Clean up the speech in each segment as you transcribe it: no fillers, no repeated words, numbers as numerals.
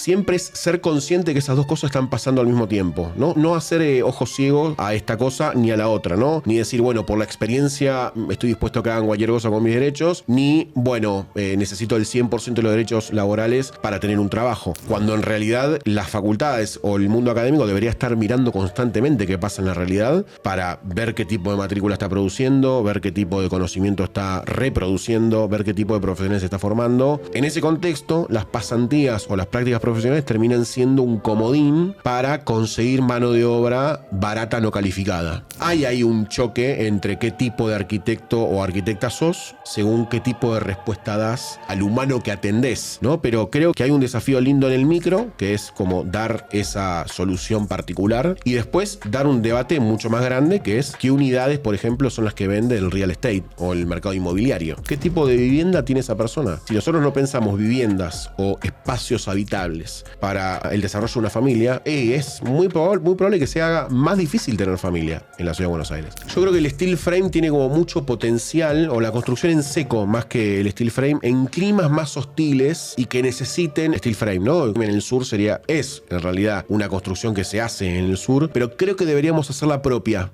siempre es ser consciente que esas dos cosas están pasando al mismo tiempo, ¿no? No hacer ojos ciegos a esta cosa ni a la otra, ¿no? Ni decir, bueno, por la experiencia estoy dispuesto a que hagan cualquier cosa con mis derechos, ni, bueno, necesito el 100% de los derechos laborales para tener un trabajo. Cuando en realidad las facultades o el mundo académico debería estar mirando constantemente qué pasa en la realidad para ver qué tipo de matrícula está produciendo, ver qué tipo de conocimiento está reproduciendo, ver qué tipo de profesionales se está formando. En ese contexto, las pasantías o las prácticas profesionales terminan siendo un comodín para conseguir mano de obra barata no calificada. Hay ahí un choque entre qué tipo de arquitecto o arquitecta sos, según qué tipo de respuesta das al humano que atendés, ¿no? Pero creo que hay un desafío lindo en el micro, que es como dar esa solución particular, y después dar un debate mucho más grande, que es qué unidades, por ejemplo, son las que vende el real estate o el mercado inmobiliario. ¿Qué tipo de vivienda tiene esa persona? Si nosotros no pensamos viviendas o espacios habitables para el desarrollo de una familia, es muy probable que se haga más difícil tener familia en la ciudad de Buenos Aires. Yo creo que el steel frame tiene como mucho potencial, o la construcción en seco más que el steel frame, en climas más hostiles y que necesiten steel frame, ¿no? En el sur es en realidad una construcción que se hace en el sur, pero creo que deberíamos hacerla propia.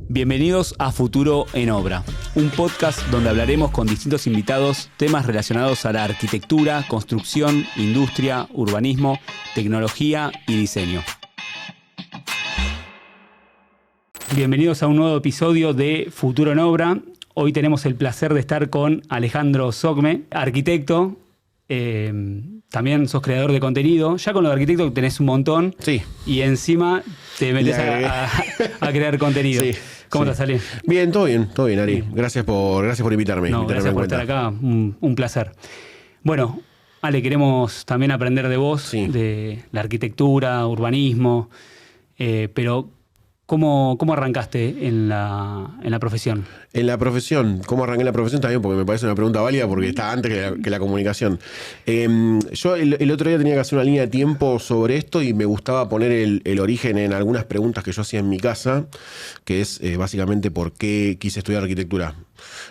Bienvenidos a Futuro en Obra, un podcast donde hablaremos con distintos invitados temas relacionados a la arquitectura, construcción, industria, urbanismo, tecnología y diseño. Bienvenidos a un nuevo episodio de Futuro en Obra. Hoy tenemos el placer de estar con Alejandro Socme, arquitecto. También sos creador de contenido. Ya con lo de arquitecto tenés un montón. Sí. Y encima te metes a crear contenido. Sí. ¿Cómo te salís? Bien, todo bien, Ari. Bien. Gracias por invitarme. Gracias por estar acá. Un placer. Bueno, Ale, queremos también aprender de vos, de la arquitectura, urbanismo, pero ¿cómo arrancaste en la profesión? En la profesión, ¿cómo arranqué en la profesión? También porque me parece una pregunta válida porque está antes que la comunicación. Yo el otro día tenía que hacer una línea de tiempo sobre esto y me gustaba poner el origen en algunas preguntas que yo hacía en mi casa, que es básicamente por qué quise estudiar arquitectura.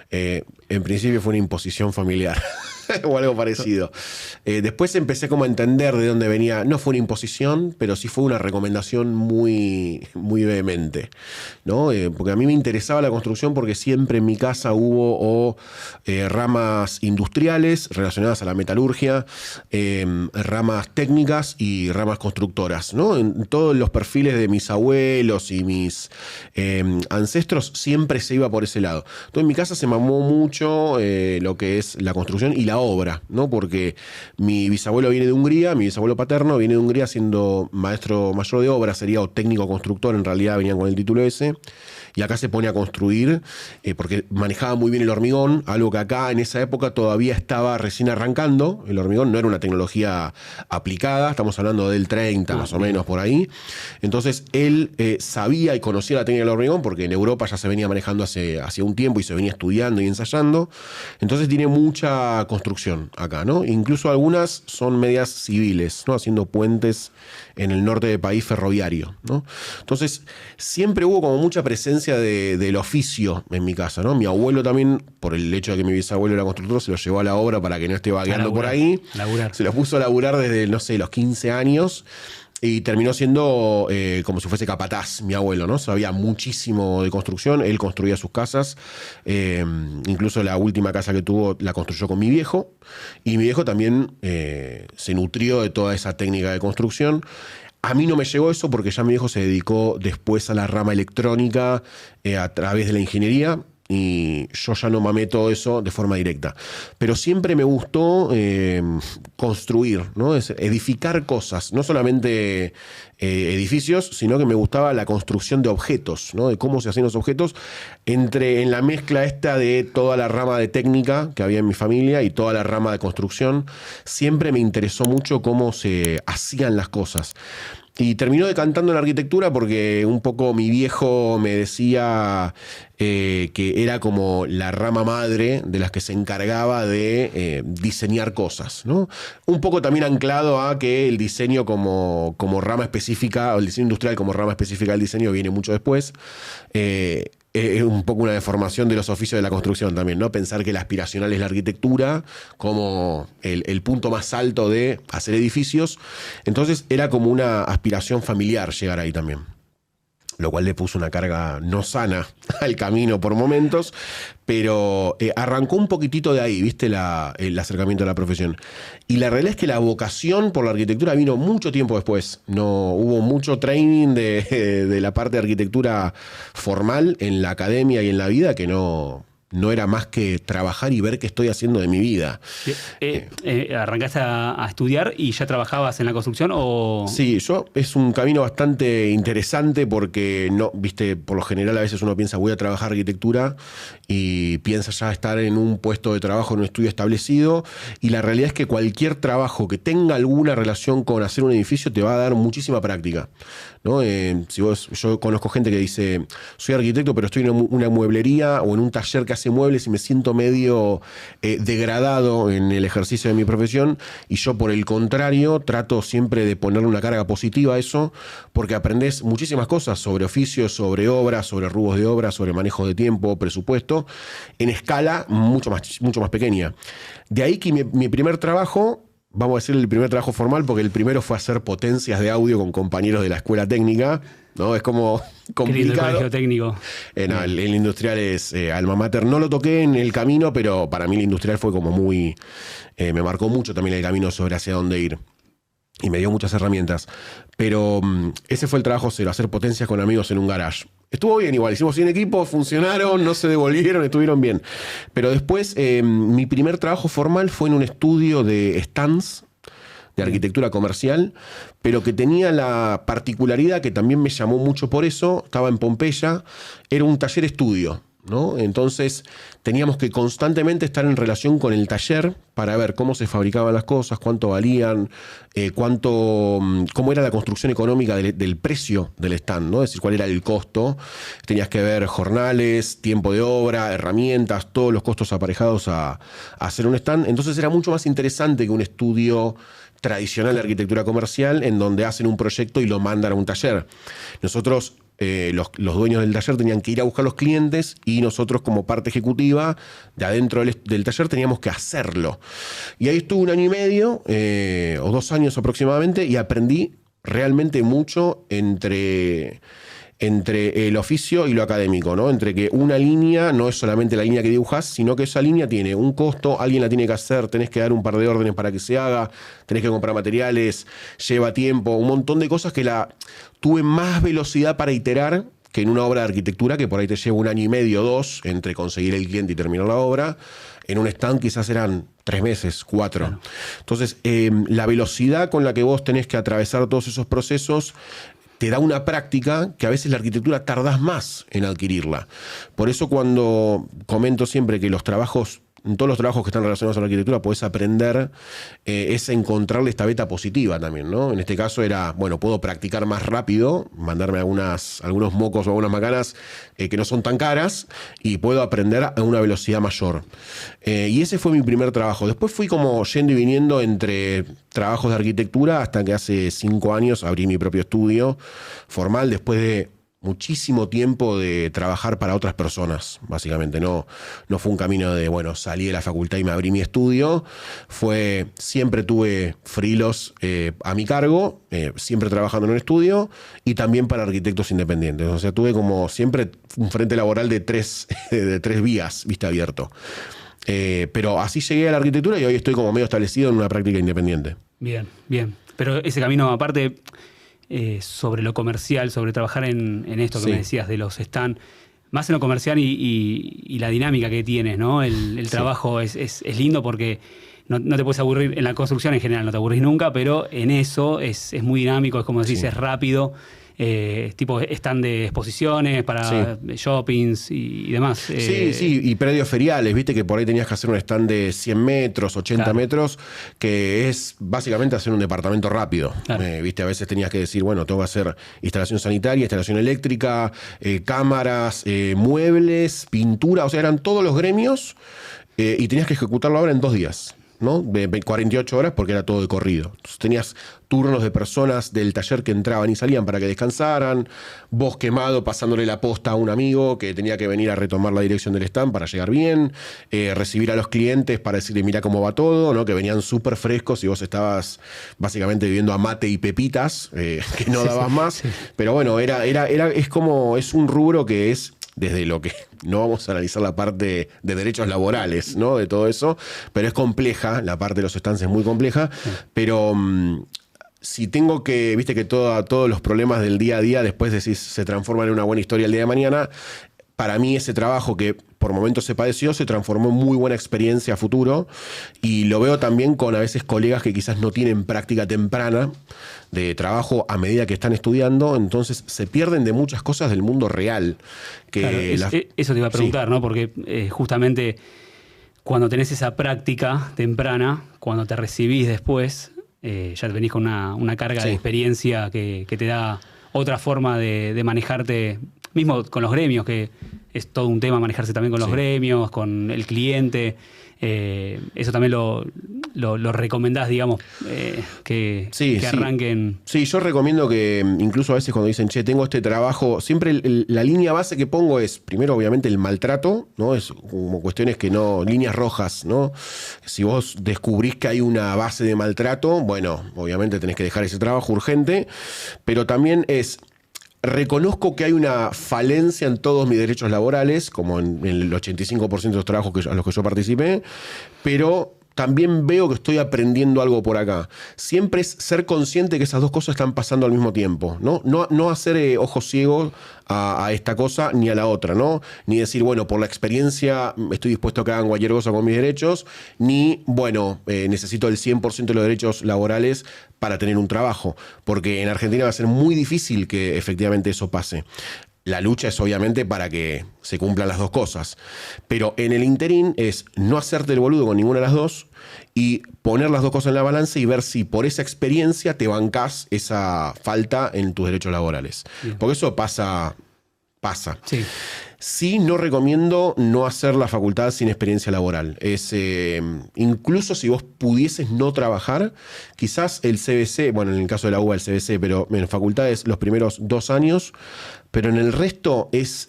En principio fue una imposición familiar. O algo parecido. Después empecé como a entender de dónde venía. No fue una imposición, pero sí fue una recomendación muy, muy vehemente, ¿no? Porque a mí me interesaba la construcción porque siempre en mi casa hubo ramas industriales relacionadas a la metalurgia, ramas técnicas y ramas constructoras, ¿no? En todos los perfiles de mis abuelos y mis ancestros siempre se iba por ese lado. Entonces en mi casa se mamó mucho lo que es la construcción y la obra, ¿no? Porque mi bisabuelo viene de Hungría, mi bisabuelo paterno viene de Hungría siendo maestro mayor de obra, sería o técnico constructor, en realidad venían con el título ese, y acá se pone a construir porque manejaba muy bien el hormigón, algo que acá en esa época todavía estaba recién arrancando. El hormigón no era una tecnología aplicada, estamos hablando del 30 más o menos por ahí. Entonces él sabía y conocía la técnica del hormigón porque en Europa ya se venía manejando hace un tiempo y se venía estudiando y ensayando. Entonces tiene mucha construcción acá, ¿no? Incluso algunas son medias civiles, ¿no? Haciendo puentes en el norte del país ferroviario, ¿no? Entonces siempre hubo como mucha presencia del oficio en mi casa, ¿no? Mi abuelo también, por el hecho de que mi bisabuelo era constructor, se lo llevó a la obra para que no esté vagueando por ahí. Se lo puso a laburar desde, no sé, los 15 años. Y terminó siendo como si fuese capataz, mi abuelo, ¿no? Sabía muchísimo de construcción, él construía sus casas, incluso la última casa que tuvo la construyó con mi viejo, y mi viejo también se nutrió de toda esa técnica de construcción. A mí no me llegó eso porque ya mi viejo se dedicó después a la rama electrónica a través de la ingeniería. Y yo ya no mamé todo eso de forma directa. Pero siempre me gustó construir, ¿no? Edificar cosas, no solamente edificios, sino que me gustaba la construcción de objetos, ¿no? De cómo se hacían los objetos en la mezcla esta de toda la rama de técnica que había en mi familia y toda la rama de construcción. Siempre me interesó mucho cómo se hacían las cosas. Y terminó decantando en la arquitectura porque un poco mi viejo me decía que era como la rama madre de las que se encargaba de diseñar cosas, ¿no? Un poco también anclado a que el diseño como rama específica, o el diseño industrial como rama específica del diseño viene mucho después. es un poco una deformación de los oficios de la construcción también, ¿no? Pensar que la aspiracional es la arquitectura como el punto más alto de hacer edificios. Entonces era como una aspiración familiar llegar ahí también. Lo cual le puso una carga no sana al camino por momentos, pero arrancó un poquitito de ahí, ¿viste? El acercamiento a la profesión. Y la realidad es que la vocación por la arquitectura vino mucho tiempo después. No hubo mucho training de la parte de arquitectura formal en la academia y en la vida que no era más que trabajar y ver qué estoy haciendo de mi vida. ¿Arrancaste a estudiar y ya trabajabas en la construcción? O... Sí, es un camino bastante interesante porque, no, viste, por lo general a veces uno piensa voy a trabajar arquitectura y piensa ya estar en un puesto de trabajo, en un estudio establecido, y la realidad es que cualquier trabajo que tenga alguna relación con hacer un edificio te va a dar muchísima práctica, ¿no? Yo conozco gente que dice, soy arquitecto pero estoy en una mueblería o en un taller que hace muebles y me siento medio degradado en el ejercicio de mi profesión, y yo por el contrario trato siempre de ponerle una carga positiva a eso, porque aprendés muchísimas cosas sobre oficios, sobre obras, sobre rubros de obra, sobre manejo de tiempo, presupuesto, en escala mucho más pequeña. De ahí que mi primer trabajo, vamos a decir el primer trabajo formal, porque el primero fue hacer potencias de audio con compañeros de la escuela técnica, ¿no? Es como complicado. El colegio técnico. No, el industrial es alma mater. No lo toqué en el camino, pero para mí el industrial fue como muy... me marcó mucho también el camino sobre hacia dónde ir. Y me dio muchas herramientas. Pero ese fue el trabajo cero, hacer potencias con amigos en un garage. Estuvo bien igual, hicimos 100 equipos, funcionaron, no se devolvieron, estuvieron bien. Pero después mi primer trabajo formal fue en un estudio de stands de arquitectura comercial, pero que tenía la particularidad que también me llamó mucho por eso, estaba en Pompeya, era un taller estudio, ¿no? Entonces teníamos que constantemente estar en relación con el taller para ver cómo se fabricaban las cosas, cuánto valían, cómo era la construcción económica del precio del stand, ¿no? Es decir, cuál era el costo. Tenías que ver jornales, tiempo de obra, herramientas, todos los costos aparejados a hacer un stand. Entonces era mucho más interesante que un estudio tradicional de arquitectura comercial en donde hacen un proyecto y lo mandan a un taller. Nosotros, los dueños del taller tenían que ir a buscar los clientes y nosotros como parte ejecutiva de adentro del taller teníamos que hacerlo. Y ahí estuve 1 año y medio o 2 años aproximadamente y aprendí realmente mucho entre el oficio y lo académico, ¿no? Entre que una línea no es solamente la línea que dibujás, sino que esa línea tiene un costo, alguien la tiene que hacer, tenés que dar un par de órdenes para que se haga, tenés que comprar materiales, lleva tiempo, un montón de cosas que tuve más velocidad para iterar que en una obra de arquitectura que por ahí te lleva 1 año y medio, 2, entre conseguir el cliente y terminar la obra. En un stand quizás eran 3 meses, 4. Claro. Entonces, la velocidad con la que vos tenés que atravesar todos esos procesos te da una práctica que a veces la arquitectura tardás más en adquirirla. Por eso cuando comento siempre que en todos los trabajos que están relacionados a la arquitectura podés aprender, es encontrarle esta beta positiva también, ¿no? En este caso era, bueno, puedo practicar más rápido, mandarme algunos mocos o algunas macanas que no son tan caras y puedo aprender a una velocidad mayor. Y ese fue mi primer trabajo. Después fui como yendo y viniendo entre trabajos de arquitectura hasta que hace 5 años abrí mi propio estudio formal después de muchísimo tiempo de trabajar para otras personas, básicamente. No fue un camino de, bueno, salí de la facultad y me abrí mi estudio. Siempre tuve freelos a mi cargo, siempre trabajando en un estudio y también para arquitectos independientes. O sea, tuve como siempre un frente laboral de tres vías, viste, abierto. Pero así llegué a la arquitectura y hoy estoy como medio establecido en una práctica independiente. Bien, bien. Pero ese camino aparte... sobre lo comercial, sobre trabajar en esto que me decías de los stand, más en lo comercial y la dinámica que tienes, ¿no? El trabajo es lindo porque no te puedes aburrir, en la construcción en general no te aburrís nunca, pero en eso es muy dinámico, es como decís, es rápido. Tipo stand de exposiciones para shoppings y demás. Sí, y predios feriales, viste que por ahí tenías que hacer un stand de 100 metros, 80 metros, que es básicamente hacer un departamento rápido. Claro. Viste, a veces tenías que decir, bueno, tengo que hacer instalación sanitaria, instalación eléctrica, cámaras, muebles, pintura, o sea, eran todos los gremios y tenías que ejecutarlo ahora en 2 días. ¿no? De 48 horas porque era todo de corrido. Entonces tenías turnos de personas del taller que entraban y salían para que descansaran, vos quemado pasándole la posta a un amigo que tenía que venir a retomar la dirección del stand para llegar bien, recibir a los clientes para decirle mira cómo va todo, ¿no? Que venían súper frescos y vos estabas básicamente viviendo a mate y pepitas, que no dabas más. Sí. Pero bueno, es un rubro que es desde lo que no vamos a analizar la parte de derechos laborales, ¿no? De todo eso, pero es compleja, la parte de los stands es muy compleja, pero si tengo que, viste que todos los problemas del día a día después decís se transforman en una buena historia el día de mañana, para mí ese trabajo que por momentos se padeció se transformó en muy buena experiencia a futuro y lo veo también con a veces colegas que quizás no tienen práctica temprana de trabajo a medida que están estudiando, entonces se pierden de muchas cosas del mundo real. Que claro, eso te iba a preguntar, sí. ¿No? Porque justamente cuando tenés esa práctica temprana, cuando te recibís después, ya te venís con una carga sí. de experiencia que te da otra forma de manejarte, mismo con los gremios, que es todo un tema manejarse también con los sí. gremios, con el cliente. Eso también lo recomendás, digamos, que arranquen. Sí, yo recomiendo que incluso a veces cuando dicen, che, tengo este trabajo, siempre la línea base que pongo es, primero, obviamente, el maltrato, ¿no? Es como cuestiones que no, líneas rojas, ¿no? Si vos descubrís que hay una base de maltrato, bueno, obviamente tenés que dejar ese trabajo urgente, pero también es... Reconozco que hay una falencia en todos mis derechos laborales, como en el 85% de los trabajos a los que yo participé, pero también veo que estoy aprendiendo algo por acá. Siempre es ser consciente que esas dos cosas están pasando al mismo tiempo, ¿no? No hacer ojos ciegos a esta cosa ni a la otra, ¿no? Ni decir, bueno, por la experiencia estoy dispuesto a que hagan cualquier cosa con mis derechos, ni, bueno, necesito el 100% de los derechos laborales para tener un trabajo, porque en Argentina va a ser muy difícil que efectivamente eso pase. La lucha es obviamente para que se cumplan las dos cosas. Pero en el interín es no hacerte el boludo con ninguna de las dos y poner las dos cosas en la balanza y ver si por esa experiencia te bancás esa falta en tus derechos laborales. Bien. Porque eso pasa. Sí. Sí, no recomiendo no hacer la facultad sin experiencia laboral. Incluso si vos pudieses no trabajar, quizás el CBC, bueno, en el caso de la UBA el CBC, pero en facultades los primeros 2 años, pero en el resto es,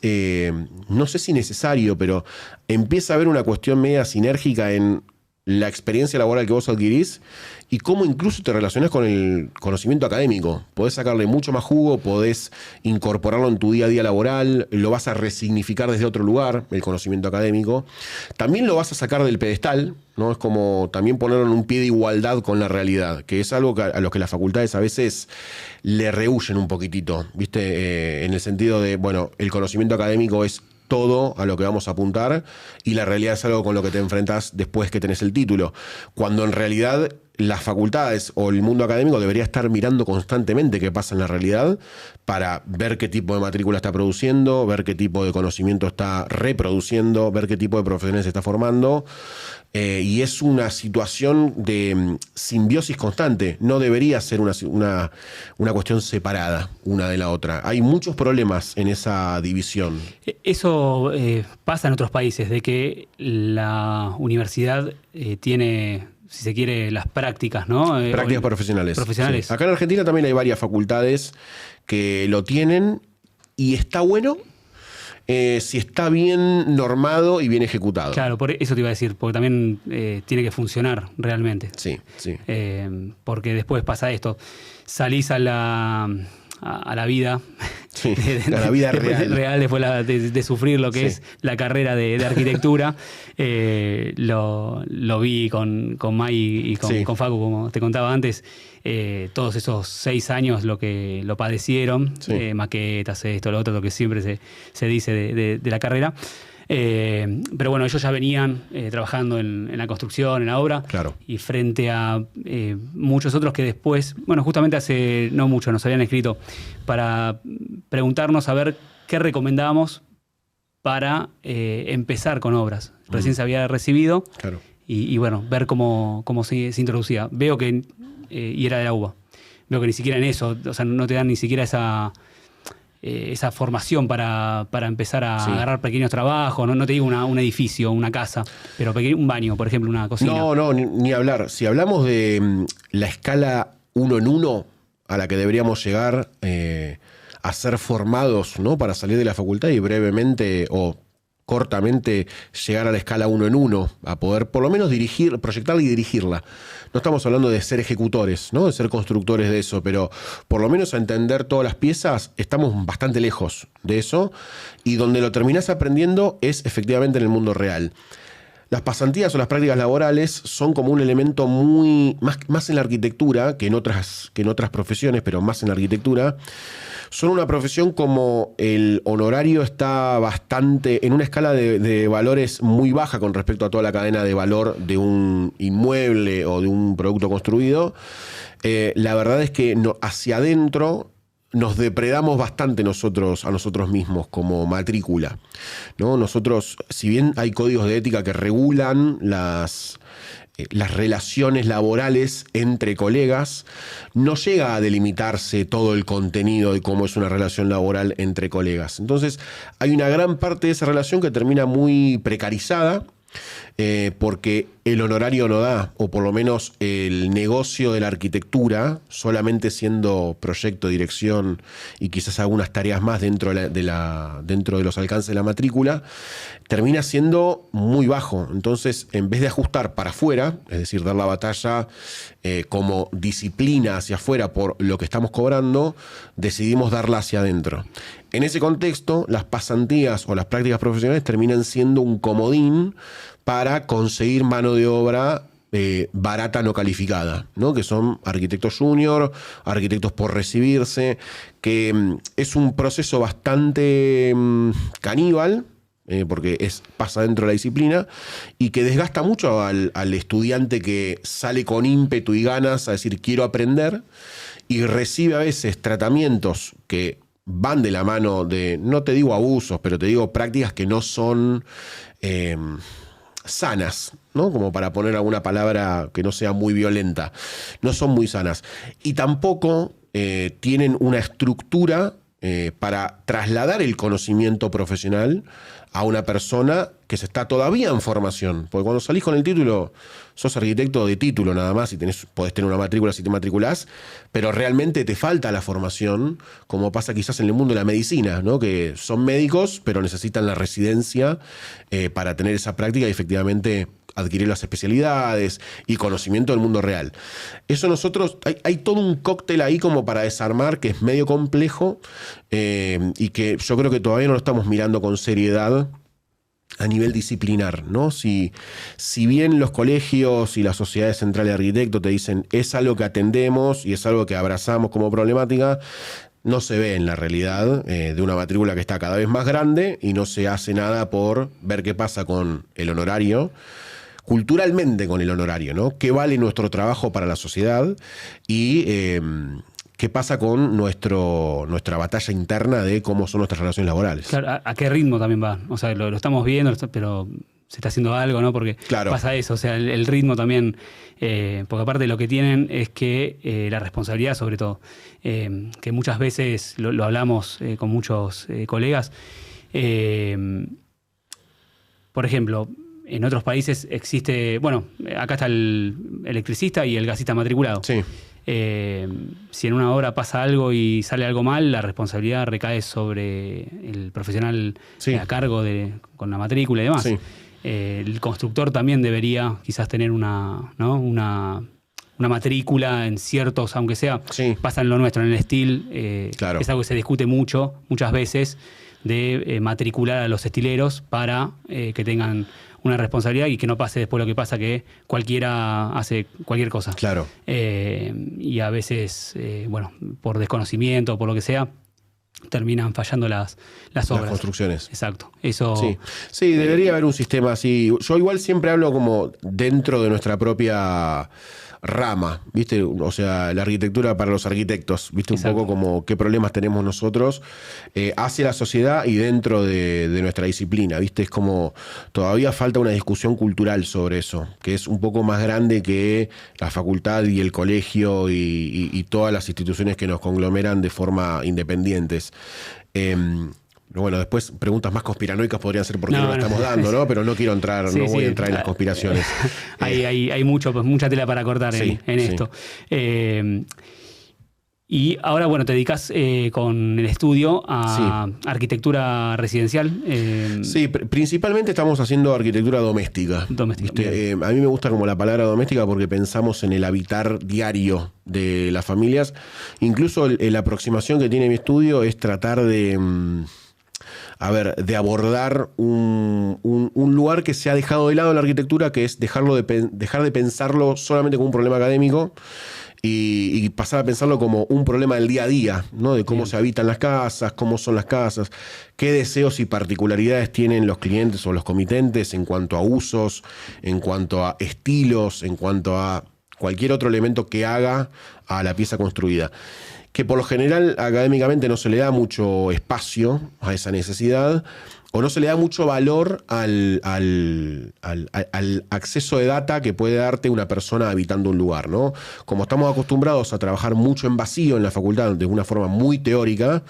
no sé si necesario, pero empieza a haber una cuestión media sinérgica en la experiencia laboral que vos adquirís y cómo incluso te relacionás con el conocimiento académico. Podés sacarle mucho más jugo, podés incorporarlo en tu día a día laboral, lo vas a resignificar desde otro lugar, el conocimiento académico. También lo vas a sacar del pedestal, ¿no? Es como también ponerlo en un pie de igualdad con la realidad, que es algo a lo que las facultades a veces le rehuyen un poquitito, ¿viste? En el sentido de, bueno, el conocimiento académico es todo a lo que vamos a apuntar y la realidad es algo con lo que te enfrentas después que tenés el título. Cuando en realidad las facultades o el mundo académico debería estar mirando constantemente qué pasa en la realidad para ver qué tipo de matrícula está produciendo, ver qué tipo de conocimiento está reproduciendo, ver qué tipo de profesionales se está formando. Y es una situación de simbiosis constante. No debería ser una cuestión separada una de la otra. Hay muchos problemas en esa división. Eso pasa en otros países, de que la universidad tiene, si se quiere, las prácticas, ¿no? Prácticas profesionales. Profesionales. Sí. Acá en Argentina también hay varias facultades que lo tienen y está bueno. Si está bien normado y bien ejecutado. Claro, por eso te iba a decir, porque también tiene que funcionar realmente. Sí. Porque después pasa esto, salís a la vida, sí, a la vida real después de sufrir lo que es la carrera de arquitectura. Lo vi con Mai y con Facu, como te contaba antes. Todos esos 6 años lo padecieron, maquetas, esto, lo otro, lo que siempre se dice de la carrera. Pero bueno, ellos ya venían trabajando en la construcción, en la obra, claro. Y frente a muchos otros que después, bueno, justamente hace no mucho nos habían escrito para preguntarnos a ver qué recomendábamos para empezar con obras. Recién se había recibido, claro. y bueno, ver cómo se introducía. Veo que, y era de la UBA, veo que ni siquiera en eso, o sea, no te dan ni siquiera esa formación para empezar a agarrar pequeños trabajos? No te digo un edificio, una casa, pero un baño, por ejemplo, una cocina. No, ni hablar. Si hablamos de la escala 1 en 1 a la que deberíamos llegar a ser formados, ¿no? Para salir de la facultad y brevemente o cortamente llegar a la escala 1 en 1, a poder por lo menos proyectarla y dirigirla. No estamos hablando de ser ejecutores, ¿no? De ser constructores de eso, pero por lo menos a entender todas las piezas, estamos bastante lejos de eso, y donde lo terminás aprendiendo es efectivamente en el mundo real. Las pasantías o las prácticas laborales son como un elemento más en la arquitectura que en otras profesiones, pero más en la arquitectura. Son una profesión como el honorario está bastante en una escala de valores muy baja con respecto a toda la cadena de valor de un inmueble o de un producto construido. La verdad es que hacia adentro nos depredamos bastante a nosotros mismos como matrícula, ¿no? Nosotros, si bien hay códigos de ética que regulan las relaciones laborales entre colegas, no llega a delimitarse todo el contenido de cómo es una relación laboral entre colegas. Entonces, hay una gran parte de esa relación que termina muy precarizada, porque el honorario no da, o por lo menos el negocio de la arquitectura, solamente siendo proyecto, dirección y quizás algunas tareas más dentro de los alcances de la matrícula, termina siendo muy bajo. Entonces, en vez de ajustar para afuera, es decir, dar la batalla como disciplina hacia afuera por lo que estamos cobrando, decidimos darla hacia adentro. En ese contexto, las pasantías o las prácticas profesionales terminan siendo un comodín para conseguir mano de obra barata no calificada, ¿no? Que son arquitectos junior, arquitectos por recibirse, que es un proceso bastante caníbal, porque pasa dentro de la disciplina, y que desgasta mucho al estudiante que sale con ímpetu y ganas a decir quiero aprender, y recibe a veces tratamientos que van de la mano de, no te digo abusos, pero te digo prácticas que no son sanas, ¿no? Como para poner alguna palabra que no sea muy violenta. No son muy sanas. Y tampoco tienen una estructura para trasladar el conocimiento profesional a una persona que se está todavía en formación. Porque cuando salís con el título, sos arquitecto de título nada más y podés tener una matrícula si te matriculás, pero realmente te falta la formación, como pasa quizás en el mundo de la medicina, ¿no? Que son médicos, pero necesitan la residencia para tener esa práctica y efectivamente adquirir las especialidades y conocimiento del mundo real. Eso hay todo un cóctel ahí como para desarmar que es medio complejo y que yo creo que todavía no lo estamos mirando con seriedad a nivel disciplinar, ¿no? Si bien los colegios y las sociedades centrales de arquitectos te dicen es algo que atendemos y es algo que abrazamos como problemática, no se ve en la realidad de una matrícula que está cada vez más grande y no se hace nada por ver qué pasa con el honorario, culturalmente con el honorario, ¿no? ¿Qué vale nuestro trabajo para la sociedad? Y qué pasa con nuestra batalla interna de cómo son nuestras relaciones laborales. Claro, ¿a qué ritmo también va? O sea, lo estamos viendo, pero se está haciendo algo, ¿no? Porque pasa eso, o sea, el ritmo también, porque aparte lo que tienen es que la responsabilidad, sobre todo, que muchas veces lo hablamos con muchos colegas, por ejemplo, en otros países existe, bueno, acá está el electricista y el gasista matriculado. Sí. Si en una obra pasa algo y sale algo mal, la responsabilidad recae sobre el profesional a cargo con la matrícula y demás. Sí. El constructor también debería quizás tener una matrícula en ciertos, aunque sea, pasa en lo nuestro, en el steel, claro. Es algo que se discute muchas veces, de matricular a los estileros para que tengan una responsabilidad y que no pase después lo que pasa, que cualquiera hace cualquier cosa. Claro. Y a veces, por desconocimiento o por lo que sea, terminan fallando las obras. Las construcciones. Exacto. Eso. Sí, debería haber un sistema así. Yo igual siempre hablo como dentro de nuestra propia rama, ¿viste? O sea, la arquitectura para los arquitectos, ¿viste? Exacto. Un poco como qué problemas tenemos nosotros hacia la sociedad y dentro de nuestra disciplina, ¿viste? Es como todavía falta una discusión cultural sobre eso, que es un poco más grande que la facultad y el colegio y todas las instituciones que nos conglomeran de forma independientes. Bueno, después preguntas más conspiranoicas podrían ser por qué no la estamos dando, ¿no? Pero no quiero entrar, no voy a entrar en las conspiraciones. Hay mucha tela para cortar en esto. Y ahora, bueno, te dedicas con el estudio a arquitectura residencial. Sí, principalmente estamos haciendo arquitectura doméstica. A mí me gusta como la palabra doméstica porque pensamos en el habitar diario de las familias. Incluso la aproximación que tiene mi estudio es tratar de abordar un lugar que se ha dejado de lado en la arquitectura, que es dejar de pensarlo solamente como un problema académico y pasar a pensarlo como un problema del día a día, ¿no? De cómo se habitan las casas, cómo son las casas, qué deseos y particularidades tienen los clientes o los comitentes en cuanto a usos, en cuanto a estilos, en cuanto a cualquier otro elemento que haga a la pieza construida. Que por lo general académicamente no se le da mucho espacio a esa necesidad o no se le da mucho valor al acceso de data que puede darte una persona habitando un lugar, ¿no? Como estamos acostumbrados a trabajar mucho en vacío en la facultad de una forma muy teórica,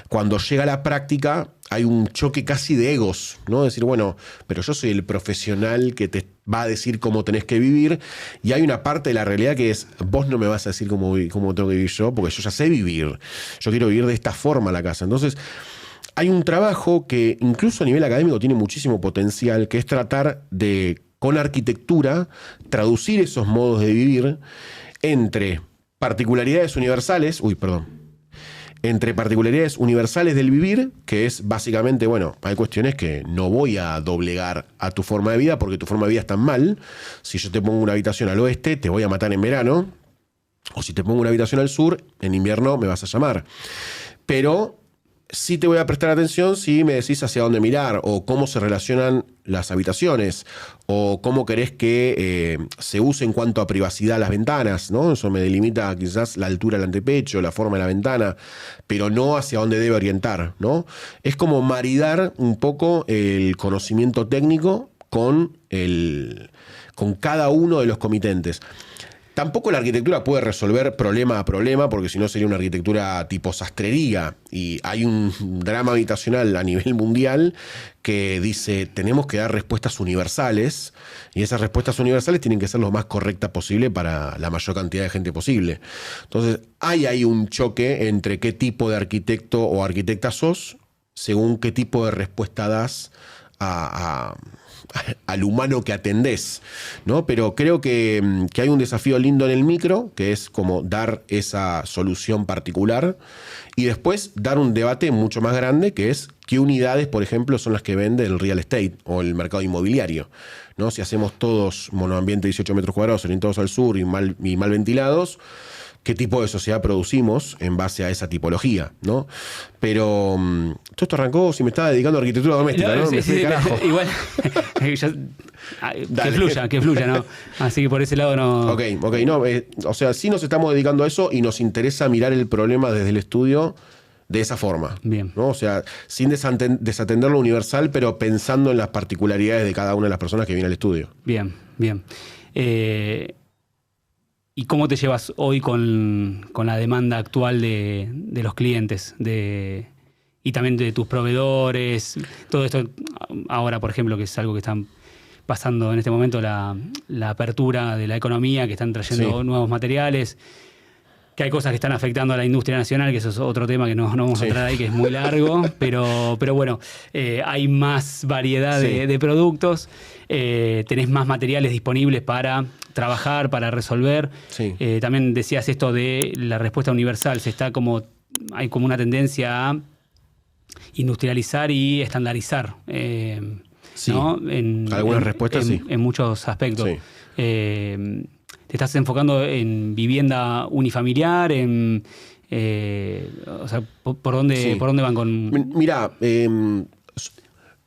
cuando llega la práctica hay un choque casi de egos, ¿no? Decir, bueno, pero yo soy el profesional que te va a decir cómo tenés que vivir, y hay una parte de la realidad que es, vos no me vas a decir cómo tengo que vivir yo, porque yo ya sé vivir. Yo quiero vivir de esta forma la casa. Entonces, hay un trabajo que incluso a nivel académico tiene muchísimo potencial, que es tratar de, con arquitectura, traducir esos modos de vivir entre particularidades universales, del vivir, que es básicamente, bueno, hay cuestiones que no voy a doblegar a tu forma de vida porque tu forma de vida está mal. Si yo te pongo una habitación al oeste, te voy a matar en verano. O si te pongo una habitación al sur, en invierno me vas a llamar. Pero sí te voy a prestar atención si me decís hacia dónde mirar, o cómo se relacionan las habitaciones, o cómo querés que se use en cuanto a privacidad las ventanas, ¿no? Eso me delimita quizás la altura del antepecho, la forma de la ventana, pero no hacia dónde debe orientar, ¿no? Es como maridar un poco el conocimiento técnico con cada uno de los comitentes. Tampoco la arquitectura puede resolver problema a problema, porque si no sería una arquitectura tipo sastrería. Y hay un drama habitacional a nivel mundial que dice, tenemos que dar respuestas universales, y esas respuestas universales tienen que ser lo más correctas posible para la mayor cantidad de gente posible. Entonces, hay ahí un choque entre qué tipo de arquitecto o arquitecta sos, según qué tipo de respuesta das al humano que atendés, ¿no? Pero creo que hay un desafío lindo en el micro, que es como dar esa solución particular, y después dar un debate mucho más grande, que es qué unidades, por ejemplo, son las que vende el real estate o el mercado inmobiliario, ¿no? Si hacemos todos monoambiente 18 metros cuadrados orientados al sur y mal ventilados, qué tipo de sociedad producimos en base a esa tipología, ¿no? Pero todo esto arrancó si me estaba dedicando a arquitectura doméstica, ¿no? Sí, carajo. Igual, que fluya, ¿no? Así que por ese lado no... Ok, no, o sea, sí nos estamos dedicando a eso y nos interesa mirar el problema desde el estudio de esa forma. Bien. ¿No? O sea, sin desatender lo universal, pero pensando en las particularidades de cada una de las personas que viene al estudio. Bien. ¿Y cómo te llevas hoy con la demanda actual de los clientes y también de tus proveedores? Todo esto ahora, por ejemplo, que es algo que están pasando en este momento, la apertura de la economía, que están trayendo nuevos materiales, que hay cosas que están afectando a la industria nacional, que eso es otro tema que no vamos a entrar ahí, que es muy largo, pero bueno, hay más variedad de productos, tenés más materiales disponibles para trabajar, para resolver. Sí. También decías esto de la respuesta universal, hay como una tendencia a industrializar y estandarizar, ¿no? Algunas respuestas en muchos aspectos. Sí. ¿Te estás enfocando en vivienda unifamiliar? O sea, ¿por dónde van con...? Mirá,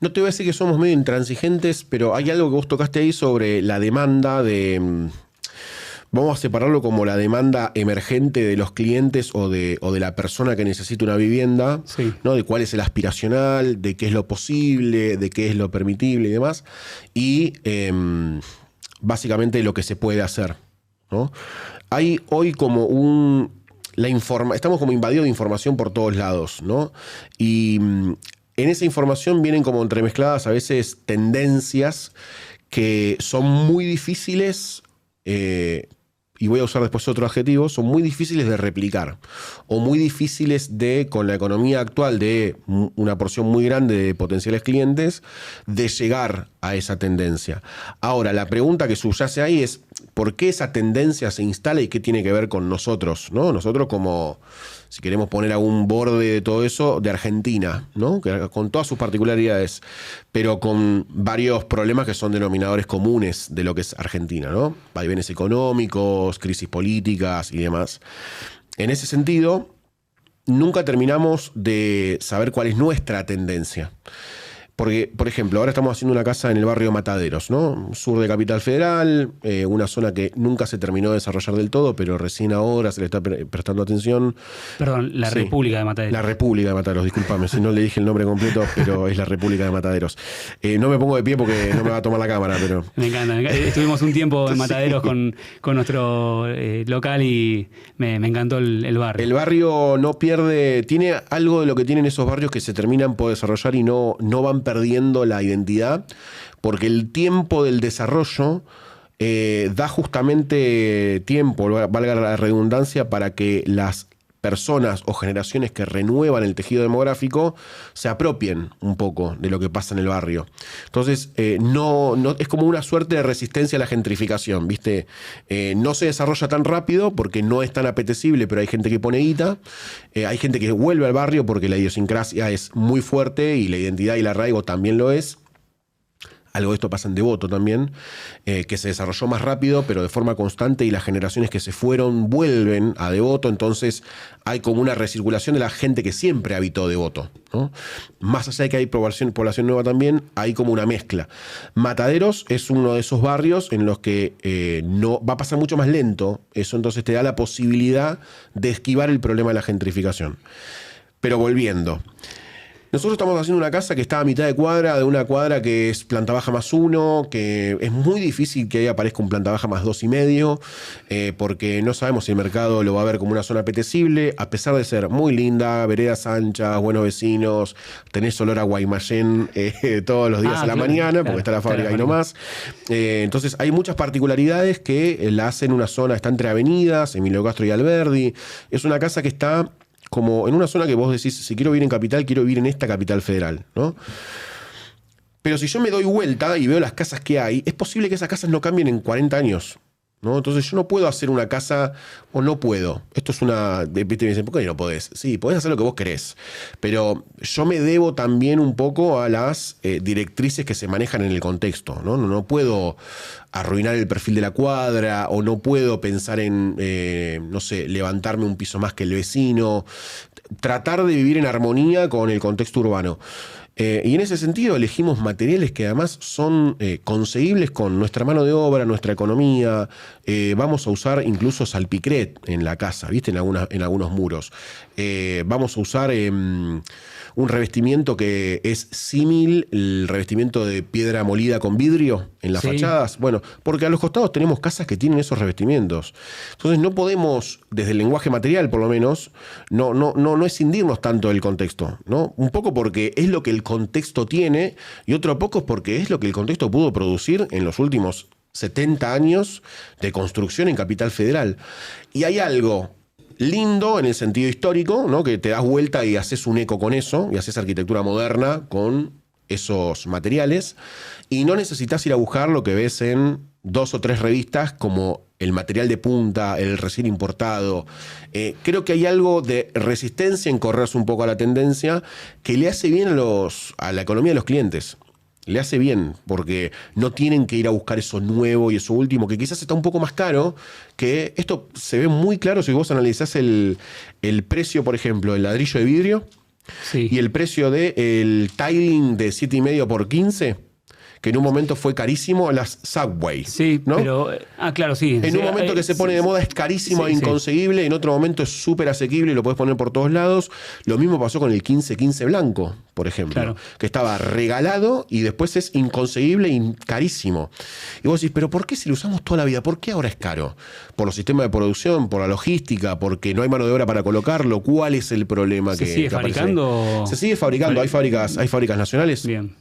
no te voy a decir que somos medio intransigentes, pero hay algo que vos tocaste ahí sobre la demanda de... Vamos a separarlo como la demanda emergente de los clientes o de la persona que necesita una vivienda, ¿no? De cuál es el aspiracional, de qué es lo posible, de qué es lo permitible y demás. Y básicamente lo que se puede hacer, ¿no? Hay hoy como estamos como invadidos de información por todos lados, ¿no? Y en esa información vienen como entremezcladas a veces tendencias que son muy difíciles, y voy a usar después otro adjetivo, son muy difíciles de replicar o muy difíciles de, con la economía actual de una porción muy grande de potenciales clientes, de llegar a esa tendencia. Ahora, la pregunta que subyace ahí es ¿por qué esa tendencia se instala y qué tiene que ver con nosotros, ¿no? Nosotros como, si queremos poner algún borde de todo eso, de Argentina, ¿no? Con todas sus particularidades, pero con varios problemas que son denominadores comunes de lo que es Argentina, ¿no? Vaivenes económicos, crisis políticas y demás. En ese sentido, nunca terminamos de saber cuál es nuestra tendencia. Porque, por ejemplo, ahora estamos haciendo una casa en el barrio Mataderos, ¿no? Sur de Capital Federal, una zona que nunca se terminó de desarrollar del todo, pero recién ahora se le está prestando atención. Perdón, la República de Mataderos. La República de Mataderos, discúlpame, si no le dije el nombre completo, pero es la República de Mataderos. No me pongo de pie porque no me va a tomar la cámara, pero... Me encanta. Estuvimos un tiempo en Mataderos con nuestro local y me encantó el barrio. El barrio no pierde, tiene algo de lo que tienen esos barrios que se terminan por desarrollar y no van perdiendo la identidad, porque el tiempo del desarrollo da justamente tiempo, valga la redundancia, para que las personas o generaciones que renuevan el tejido demográfico se apropien un poco de lo que pasa en el barrio. Entonces, no es como una suerte de resistencia a la gentrificación, ¿viste? No se desarrolla tan rápido porque no es tan apetecible, pero hay gente que pone guita, hay gente que vuelve al barrio porque la idiosincrasia es muy fuerte y la identidad y el arraigo también lo es. Algo de esto pasa en Devoto también, que se desarrolló más rápido, pero de forma constante, y las generaciones que se fueron vuelven a Devoto, entonces hay como una recirculación de la gente que siempre habitó Devoto, ¿no? Más allá de que hay población nueva también, hay como una mezcla. Mataderos es uno de esos barrios en los que no va a pasar mucho más lento, eso entonces te da la posibilidad de esquivar el problema de la gentrificación. Pero volviendo... Nosotros estamos haciendo una casa que está a mitad de cuadra, de una cuadra que es planta baja más 1, que es muy difícil que ahí aparezca un planta baja más 2,5, porque no sabemos si el mercado lo va a ver como una zona apetecible, a pesar de ser muy linda, veredas anchas, buenos vecinos, tenés olor a Guaymallén todos los días a la mañana, porque está la fábrica ahí nomás. Entonces hay muchas particularidades que la hacen una zona, está entre avenidas, Emilio Castro y Alberdi. Es una casa que está... como en una zona que vos decís, si quiero vivir en capital, quiero vivir en esta capital federal, ¿no? Pero si yo me doy vuelta y veo las casas que hay, es posible que esas casas no cambien en 40 años, ¿no? Entonces yo no puedo hacer una casa, o no puedo. Esto es una... Me dicen, ¿por qué no podés? Sí, podés hacer lo que vos querés, pero yo me debo también un poco a las directrices que se manejan en el contexto, ¿no? No puedo arruinar el perfil de la cuadra, o no puedo pensar en, no sé, levantarme un piso más que el vecino. Tratar de vivir en armonía con el contexto urbano. Y en ese sentido elegimos materiales que además son conseguibles con nuestra mano de obra, nuestra economía. Vamos a usar incluso salpicret en la casa, ¿viste? En algunos muros. Vamos a usar un revestimiento que es símil, el revestimiento de piedra molida con vidrio en las fachadas. Bueno, porque a los costados tenemos casas que tienen esos revestimientos. Entonces no podemos, desde el lenguaje material por lo menos, no escindirnos tanto del contexto, ¿no? Un poco porque es lo que el contexto tiene, y otro poco porque es lo que el contexto pudo producir en los últimos 70 años de construcción en Capital Federal. Y hay algo lindo en el sentido histórico, ¿no? Que te das vuelta y haces un eco con eso, y haces arquitectura moderna con esos materiales, y no necesitas ir a buscar lo que ves en 2 o 3 revistas como el material de punta, el recién importado. Creo que hay algo de resistencia en correrse un poco a la tendencia que le hace bien a la economía de los clientes. Le hace bien, porque no tienen que ir a buscar eso nuevo y eso último, que quizás está un poco más caro, que esto se ve muy claro si vos analizás el precio, por ejemplo, del ladrillo de vidrio y el precio del tiling de 7,5 por 15, que en un momento fue carísimo, las Subway. Sí, ¿no? pero... claro, sí. En un momento que se pone de moda es carísimo e inconseguible, en otro momento es súper asequible y lo puedes poner por todos lados. Lo mismo pasó con el 15-15 blanco, por ejemplo, que estaba regalado y después es inconseguible y carísimo. Y vos decís, ¿pero por qué si lo usamos toda la vida? ¿Por qué ahora es caro? ¿Por los sistemas de producción? ¿Por la logística? ¿Porque no hay mano de obra para colocarlo? ¿Cuál es el problema que sigue fabricando? Se sigue fabricando. Hay fábricas nacionales. Bien.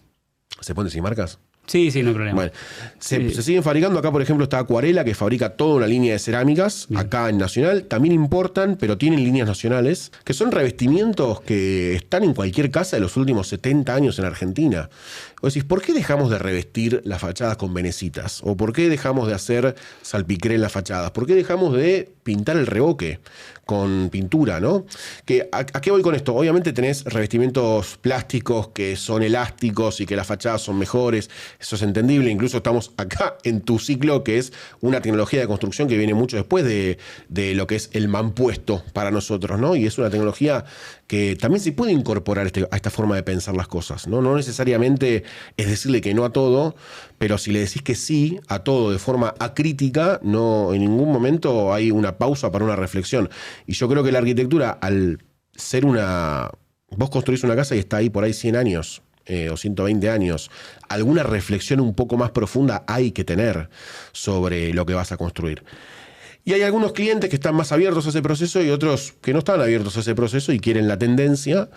¿Se pueden decir marcas? Sí, no hay problema. Bueno, se siguen fabricando. Acá, por ejemplo, está Acuarela, que fabrica toda una línea de cerámicas. Bien. Acá en Nacional. También importan, pero tienen líneas nacionales, que son revestimientos que están en cualquier casa de los últimos 70 años en Argentina. Vos decís, ¿por qué dejamos de revestir las fachadas con venecitas? ¿O por qué dejamos de hacer salpicré en las fachadas? ¿Por qué dejamos de pintar el revoque con pintura, ¿no? ¿A qué voy con esto? Obviamente tenés revestimientos plásticos que son elásticos y que las fachadas son mejores. Eso es entendible. Incluso estamos acá en tu ciclo, que es una tecnología de construcción que viene mucho después de lo que es el mampuesto para nosotros, ¿no? Y es una tecnología que también se puede incorporar a esta forma de pensar las cosas, ¿no? No necesariamente es decirle que no a todo, pero si le decís que sí a todo de forma acrítica, no, en ningún momento hay una pausa para una reflexión. Y yo creo que la arquitectura, al ser vos construís una casa y está ahí por ahí 100 años, o 120 años, alguna reflexión un poco más profunda hay que tener sobre lo que vas a construir. Y hay algunos clientes que están más abiertos a ese proceso y otros que no están abiertos a ese proceso y quieren la tendencia.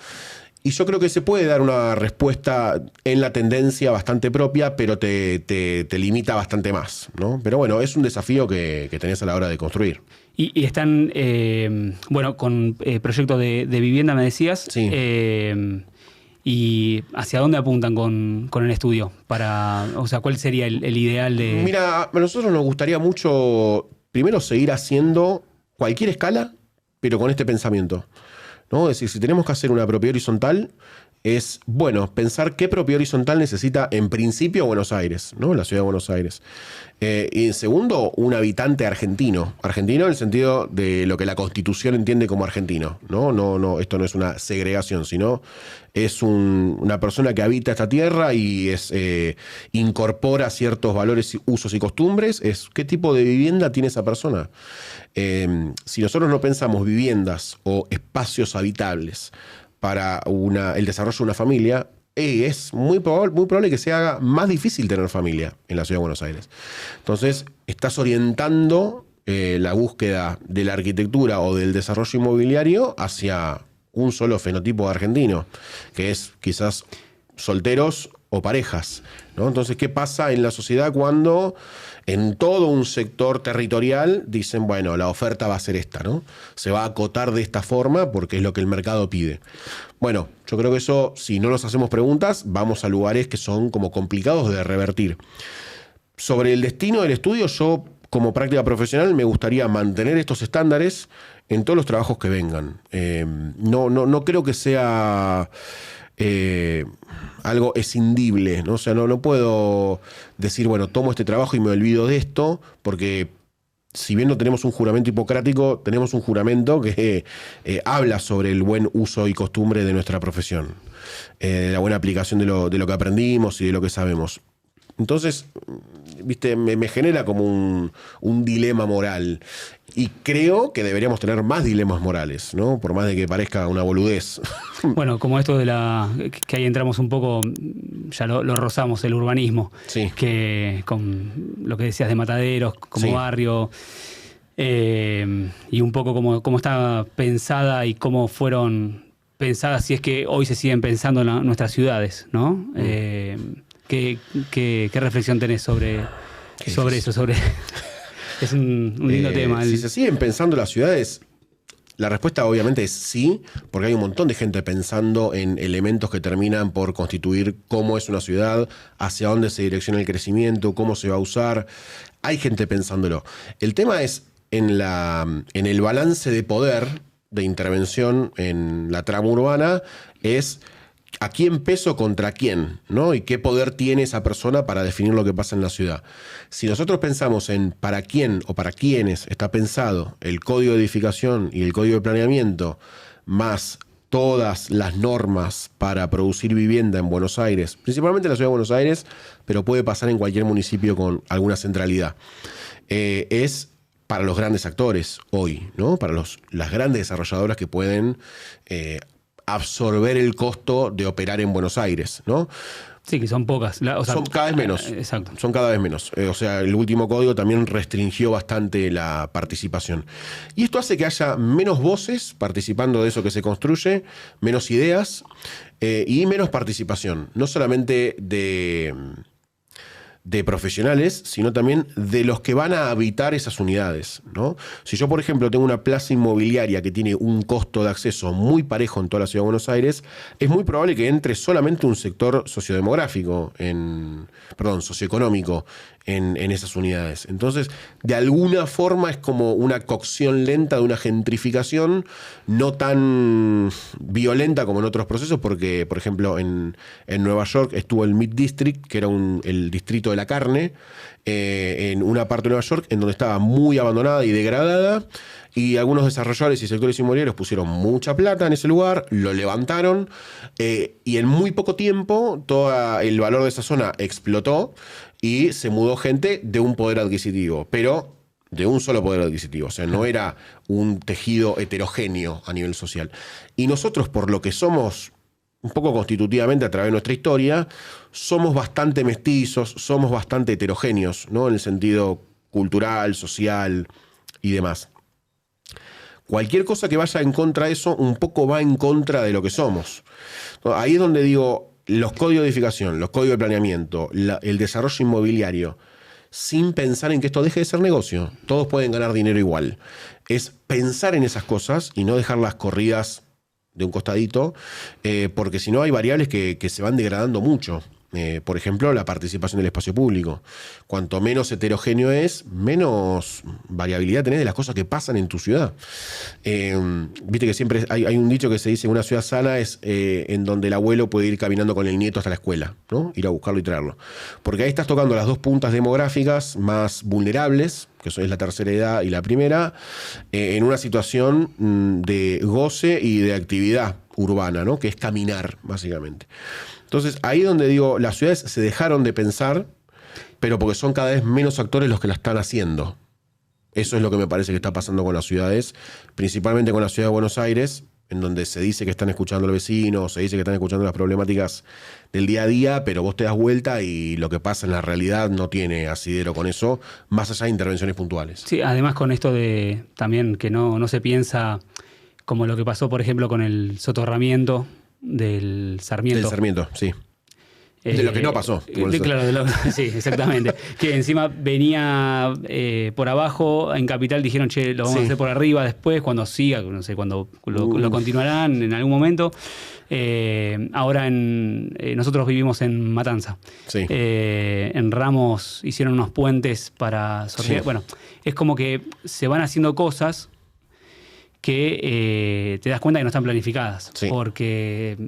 Y yo creo que se puede dar una respuesta en la tendencia bastante propia, pero te limita bastante más, ¿no? Pero bueno, es un desafío que tenés a la hora de construir. Y están, con proyectos de vivienda, me decías. Sí. ¿Y hacia dónde apuntan con el estudio? ¿Cuál sería el ideal de...? Mira, a nosotros nos gustaría mucho... Primero, seguir haciendo cualquier escala, pero con este pensamiento, ¿no? Es decir, si tenemos que hacer una propiedad horizontal, es bueno pensar qué propiedad horizontal necesita en principio Buenos Aires, ¿no? La ciudad de Buenos Aires. Y en segundo, un habitante argentino. Argentino en el sentido de lo que la Constitución entiende como argentino, ¿no? No, esto no es una segregación, sino es una persona que habita esta tierra y incorpora ciertos valores, usos y costumbres. ¿Qué tipo de vivienda tiene esa persona? Si nosotros no pensamos viviendas o espacios habitables para el desarrollo de una familia, es muy probable que se haga más difícil tener familia en la ciudad de Buenos Aires. Entonces, estás orientando la búsqueda de la arquitectura o del desarrollo inmobiliario hacia un solo fenotipo argentino, que es quizás solteros o parejas, ¿no? Entonces, ¿qué pasa en la sociedad cuando en todo un sector territorial dicen, bueno, la oferta va a ser esta, ¿no? Se va a acotar de esta forma porque es lo que el mercado pide? Bueno, yo creo que eso, si no nos hacemos preguntas, vamos a lugares que son como complicados de revertir. Sobre el destino del estudio, yo como práctica profesional me gustaría mantener estos estándares en todos los trabajos que vengan. No creo que sea algo escindible, ¿no? O sea, no puedo decir, bueno, tomo este trabajo y me olvido de esto, porque si bien no tenemos un juramento hipocrático, tenemos un juramento que habla sobre el buen uso y costumbre de nuestra profesión, de la buena aplicación de lo que aprendimos y de lo que sabemos. Entonces, viste, me genera como un dilema moral. Y creo que deberíamos tener más dilemas morales, ¿no? Por más de que parezca una boludez. Bueno, como esto que ahí entramos un poco, ya lo rozamos, el urbanismo. Sí. Que con lo que decías de Mataderos, como sí. barrio, y un poco cómo está pensada y cómo fueron pensadas, si es que hoy se siguen pensando en nuestras ciudades, ¿no? ¿Qué reflexión tenés sobre eso? Es un lindo tema. Si se siguen pensando las ciudades, la respuesta obviamente es sí, porque hay un montón de gente pensando en elementos que terminan por constituir cómo es una ciudad, hacia dónde se direcciona el crecimiento, cómo se va a usar. Hay gente pensándolo. El tema es en el balance de poder, de intervención en la trama urbana, es a quién peso contra quién, ¿no? Y qué poder tiene esa persona para definir lo que pasa en la ciudad. Si nosotros pensamos en para quién o para quiénes está pensado el código de edificación y el código de planeamiento, más todas las normas para producir vivienda en Buenos Aires, principalmente en la ciudad de Buenos Aires, pero puede pasar en cualquier municipio con alguna centralidad, es para los grandes actores hoy, ¿no? Para las grandes desarrolladoras que pueden absorber el costo de operar en Buenos Aires, ¿no? Sí, que son pocas. Son cada vez menos. Exacto. Son cada vez menos. O sea, el último código también restringió bastante la participación. Y esto hace que haya menos voces participando de eso que se construye, menos ideas y menos participación. No solamente de profesionales, sino también de los que van a habitar esas unidades, ¿no? Si yo, por ejemplo, tengo una plaza inmobiliaria que tiene un costo de acceso muy parejo en toda la ciudad de Buenos Aires, es muy probable que entre solamente un sector socioeconómico en esas unidades. Entonces, de alguna forma es como una cocción lenta de una gentrificación, no tan violenta como en otros procesos, porque, por ejemplo, en Nueva York estuvo el Mid District, que era el distrito de la carne, en una parte de Nueva York, en donde estaba muy abandonada y degradada, y algunos desarrolladores y sectores inmobiliarios pusieron mucha plata en ese lugar, lo levantaron, y en muy poco tiempo todo el valor de esa zona explotó, y se mudó gente de un poder adquisitivo, pero de un solo poder adquisitivo. O sea, no era un tejido heterogéneo a nivel social. Y nosotros, por lo que somos un poco constitutivamente a través de nuestra historia, somos bastante mestizos, somos bastante heterogéneos, ¿no? En el sentido cultural, social y demás. Cualquier cosa que vaya en contra de eso, un poco va en contra de lo que somos. Ahí es donde digo, los códigos de edificación, los códigos de planeamiento, el desarrollo inmobiliario, sin pensar en que esto deje de ser negocio. Todos pueden ganar dinero igual. Es pensar en esas cosas y no dejarlas corridas de un costadito, porque si no hay variables que se van degradando mucho. Por ejemplo, la participación del espacio público. Cuanto menos heterogéneo es, menos variabilidad tenés de las cosas que pasan en tu ciudad. Viste que siempre hay un dicho que se dice: una ciudad sana es en donde el abuelo puede ir caminando con el nieto hasta la escuela, ¿no? Ir a buscarlo y traerlo. Porque ahí estás tocando las dos puntas demográficas más vulnerables, que es la tercera edad y la primera, en una situación de goce y de actividad urbana, ¿no? Que es caminar, básicamente. Entonces, ahí donde digo, las ciudades se dejaron de pensar, pero porque son cada vez menos actores los que la están haciendo. Eso es lo que me parece que está pasando con las ciudades, principalmente con la ciudad de Buenos Aires, en donde se dice que están escuchando a los vecinos, se dice que están escuchando las problemáticas del día a día, pero vos te das vuelta y lo que pasa en la realidad no tiene asidero con eso, más allá de intervenciones puntuales. Sí, además con esto de también que no se piensa como lo que pasó, por ejemplo, con el soterramiento del Sarmiento. Del Sarmiento, sí. De lo que no pasó. Claro, sí, exactamente. Que encima venía por abajo, en Capital dijeron, che, lo vamos a hacer por arriba después, cuando siga, no sé, cuando lo continuarán en algún momento. Ahora nosotros vivimos en Matanza. Sí. En Ramos hicieron unos puentes para sortear. Sí. Bueno, es como que se van haciendo cosas que te das cuenta que no están planificadas, sí. Porque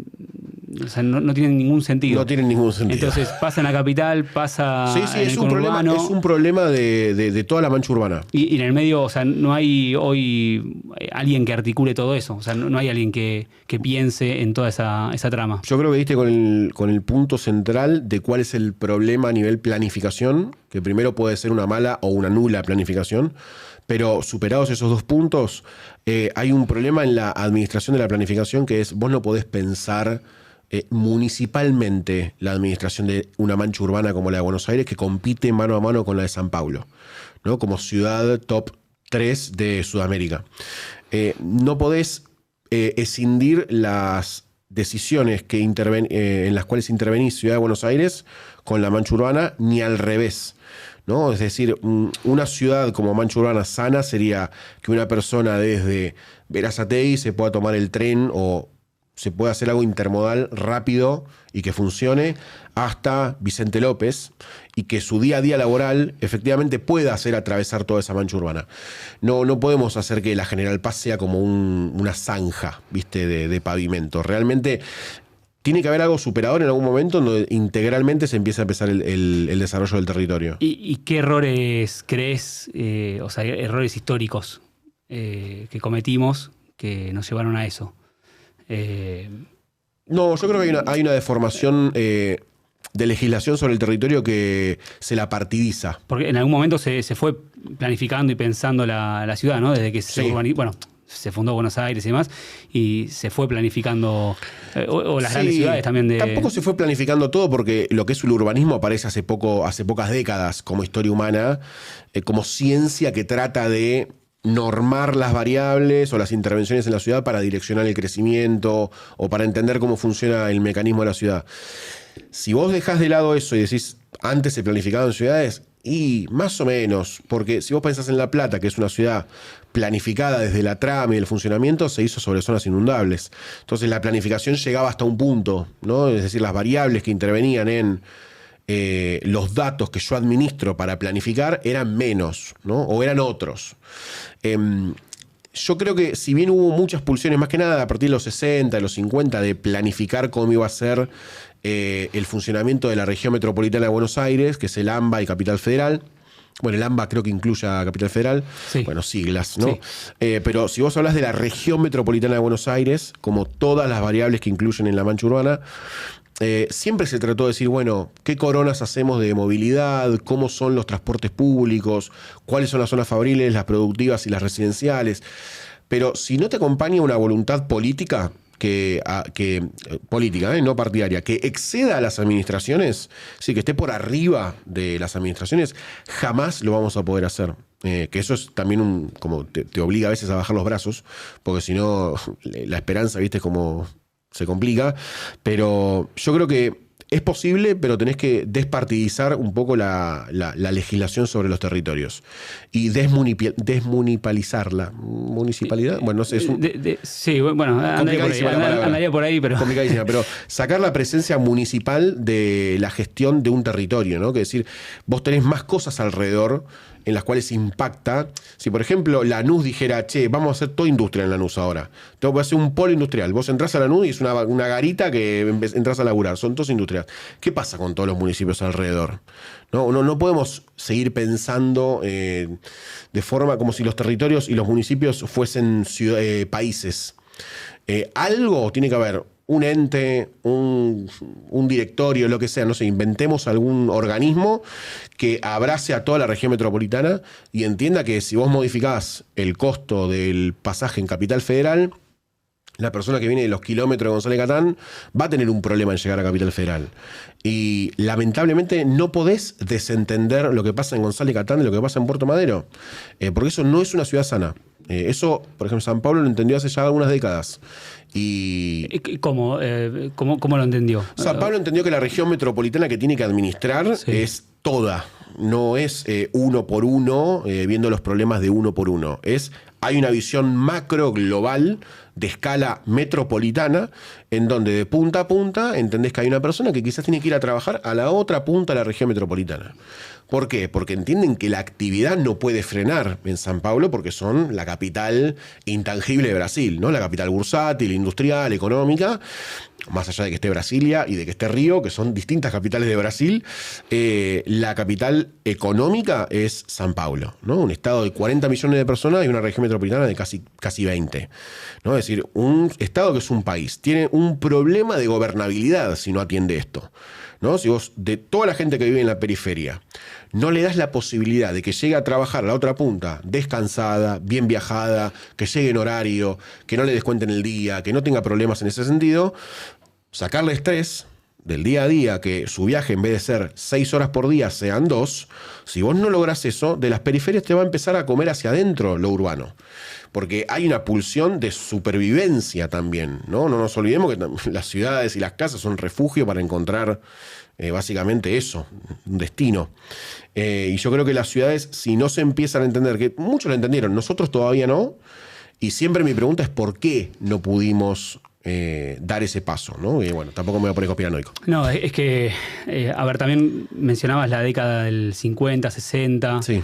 o sea, no tienen ningún sentido. No tienen ningún sentido. Entonces pasa en la capital, pasa en el conurbano. Es un problema de toda la mancha urbana. Y en el medio, o sea, no hay hoy alguien que articule todo eso. O sea, no hay alguien que piense en toda esa trama. Yo creo que diste con el punto central de cuál es el problema a nivel planificación, que primero puede ser una mala o una nula planificación. Pero superados esos dos puntos, hay un problema en la administración de la planificación, que es: vos no podés pensar municipalmente la administración de una mancha urbana como la de Buenos Aires, que compite mano a mano con la de San Paulo, ¿no? Como ciudad top 3 de Sudamérica. No podés escindir las decisiones en las cuales intervenís Ciudad de Buenos Aires con la mancha urbana, ni al revés, ¿no? Es decir, una ciudad como mancha urbana sana sería que una persona desde Berazategui se pueda tomar el tren o se pueda hacer algo intermodal rápido y que funcione hasta Vicente López, y que su día a día laboral efectivamente pueda hacer atravesar toda esa mancha urbana. No podemos hacer que la General Paz sea como una zanja, ¿viste? de pavimento. Realmente tiene que haber algo superador en algún momento donde integralmente se empieza a empezar el desarrollo del territorio. ¿Y qué errores crees, o sea, errores históricos que cometimos que nos llevaron a eso? No, yo creo que hay una deformación de legislación sobre el territorio que se la partidiza. Porque en algún momento se fue planificando y pensando la ciudad, ¿no? Desde que se urbanizó, bueno, se fundó Buenos Aires y demás, y se fue planificando, o las grandes ciudades también de... Tampoco se fue planificando todo porque lo que es el urbanismo aparece hace pocas décadas como historia humana, como ciencia que trata de normar las variables o las intervenciones en la ciudad para direccionar el crecimiento o para entender cómo funciona el mecanismo de la ciudad. Si vos dejás de lado eso y decís, antes se planificaba en ciudades, y más o menos, porque si vos pensás en La Plata, que es una ciudad planificada desde la trama y el funcionamiento, se hizo sobre zonas inundables. Entonces la planificación llegaba hasta un punto, ¿no? Es decir, las variables que intervenían en los datos que yo administro para planificar eran menos, ¿no? O eran otros. Yo creo que si bien hubo muchas pulsiones, más que nada a partir de los 60, de los 50, de planificar cómo iba a ser el funcionamiento de la región metropolitana de Buenos Aires, que es el AMBA y Capital Federal. Bueno, el AMBA creo que incluye a Capital Federal. Sí. Bueno, siglas, ¿no? Sí. Pero si vos hablas de la región metropolitana de Buenos Aires, como todas las variables que incluyen en la mancha urbana, siempre se trató de decir, bueno, ¿qué coronas hacemos de movilidad? ¿Cómo son los transportes públicos? ¿Cuáles son las zonas fabriles, las productivas y las residenciales? Pero si no te acompaña una voluntad política, política, no partidaria, que exceda a las administraciones, sí, que esté por arriba de las administraciones, jamás lo vamos a poder hacer. Que eso es también como te obliga a veces a bajar los brazos, porque si no, la esperanza, viste, como se complica. Pero yo creo que es posible, pero tenés que despartidizar un poco la legislación sobre los territorios y desmunicipalizarla. ¿Municipalidad? Bueno, no sé. Sí, bueno, andaría por ahí, pero... Complicadísima, pero sacar la presencia municipal de la gestión de un territorio, ¿no? Que es decir, vos tenés más cosas alrededor en las cuales impacta. Si, por ejemplo, Lanús dijera, che, vamos a hacer toda industria en Lanús ahora. Tengo que hacer un polo industrial. Vos entrás a Lanús y es una garita que entrás a laburar. Son todas industrias. ¿Qué pasa con todos los municipios alrededor? No podemos seguir pensando de forma como si los territorios y los municipios fuesen países. Algo tiene que haber. Un ente, un directorio, lo que sea, no sé, inventemos algún organismo que abrace a toda la región metropolitana y entienda que si vos modificás el costo del pasaje en Capital Federal, la persona que viene de los kilómetros de González Catán va a tener un problema en llegar a Capital Federal. Y lamentablemente no podés desentender lo que pasa en González Catán de lo que pasa en Puerto Madero, porque eso no es una ciudad sana. Eso, por ejemplo, San Pablo lo entendió hace ya algunas décadas. ¿Cómo lo entendió? San Pablo entendió que la región metropolitana que tiene que administrar es toda. No es uno por uno, viendo los problemas de uno por uno. Hay una visión macro global de escala metropolitana en donde de punta a punta entendés que hay una persona que quizás tiene que ir a trabajar a la otra punta de la región metropolitana. ¿Por qué? Porque entienden que la actividad no puede frenar en San Pablo porque son la capital intangible de Brasil, ¿no? La capital bursátil, industrial, económica, más allá de que esté Brasilia y de que esté Río, que son distintas capitales de Brasil, la capital económica es San Pablo, ¿no? Un estado de 40 millones de personas y una región metropolitana de casi 20. ¿No? Es decir, un estado que es un país tiene un problema de gobernabilidad si no atiende esto, ¿no? Si vos, de toda la gente que vive en la periferia, no le das la posibilidad de que llegue a trabajar a la otra punta descansada, bien viajada, que llegue en horario, que no le descuenten el día, que no tenga problemas en ese sentido, sacarle estrés del día a día, que su viaje en vez de ser 6 horas por día sean 2, si vos no lográs eso, de las periferias te va a empezar a comer hacia adentro lo urbano. Porque hay una pulsión de supervivencia también, ¿no? No nos olvidemos que las ciudades y las casas son refugio para encontrar básicamente eso, un destino. Y yo creo que las ciudades, si no se empiezan a entender, que muchos lo entendieron, nosotros todavía no, y siempre mi pregunta es por qué no pudimos dar ese paso, ¿no? Y bueno, tampoco me voy a poner conspiranoico. No, es que, a ver, también mencionabas la década del 50, 60. Sí.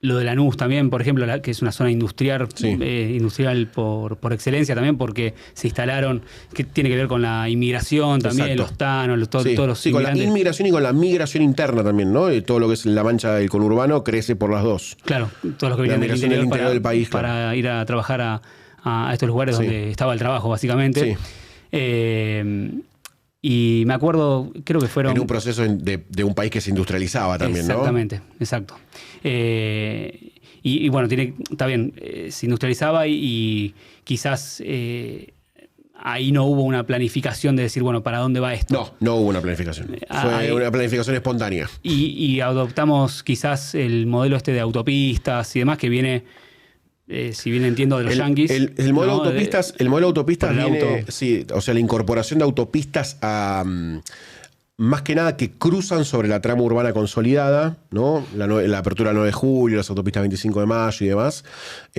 Lo de Lanús también, por ejemplo, que es una zona industrial, sí. Industrial por excelencia también, porque se instalaron, que tiene que ver con la inmigración también, exacto. Los tanos, todos los sí, con la inmigración y con la migración interna también, ¿no? Todo lo que es la mancha del conurbano crece por las dos. Claro, todos los que vienen del interior del país, para ir a trabajar a a estos lugares Sí. donde estaba el trabajo, básicamente. Y me acuerdo, creo que fueron... En un proceso de un país que se industrializaba también, exactamente, ¿no? exacto. Y bueno, está bien, se industrializaba y quizás ahí no hubo una planificación de decir, bueno, ¿para dónde va esto? No hubo una planificación. Fue una planificación espontánea. Y adoptamos quizás el modelo este de autopistas y demás que viene, si bien entiendo, de los yanquis. El modelo ¿no? autopistas, el modelo autopistas por el viene, auto. sí, o sea, la incorporación de autopistas a más que nada que cruzan sobre la trama urbana consolidada, ¿no? La apertura del 9 de julio, las autopistas 25 de mayo y demás,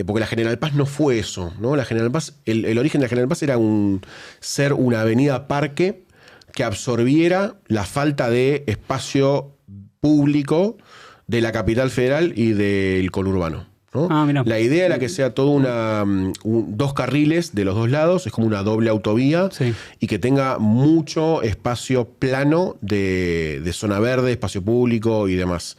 porque la General Paz no fue eso, ¿no? La General Paz, el origen de la General Paz era ser una avenida parque que absorbiera la falta de espacio público de la capital federal y del conurbano, ¿no? Mirá. La idea era que sea todo dos carriles de los dos lados, es como una doble autovía, Sí. y que tenga mucho espacio plano de zona verde, espacio público y demás.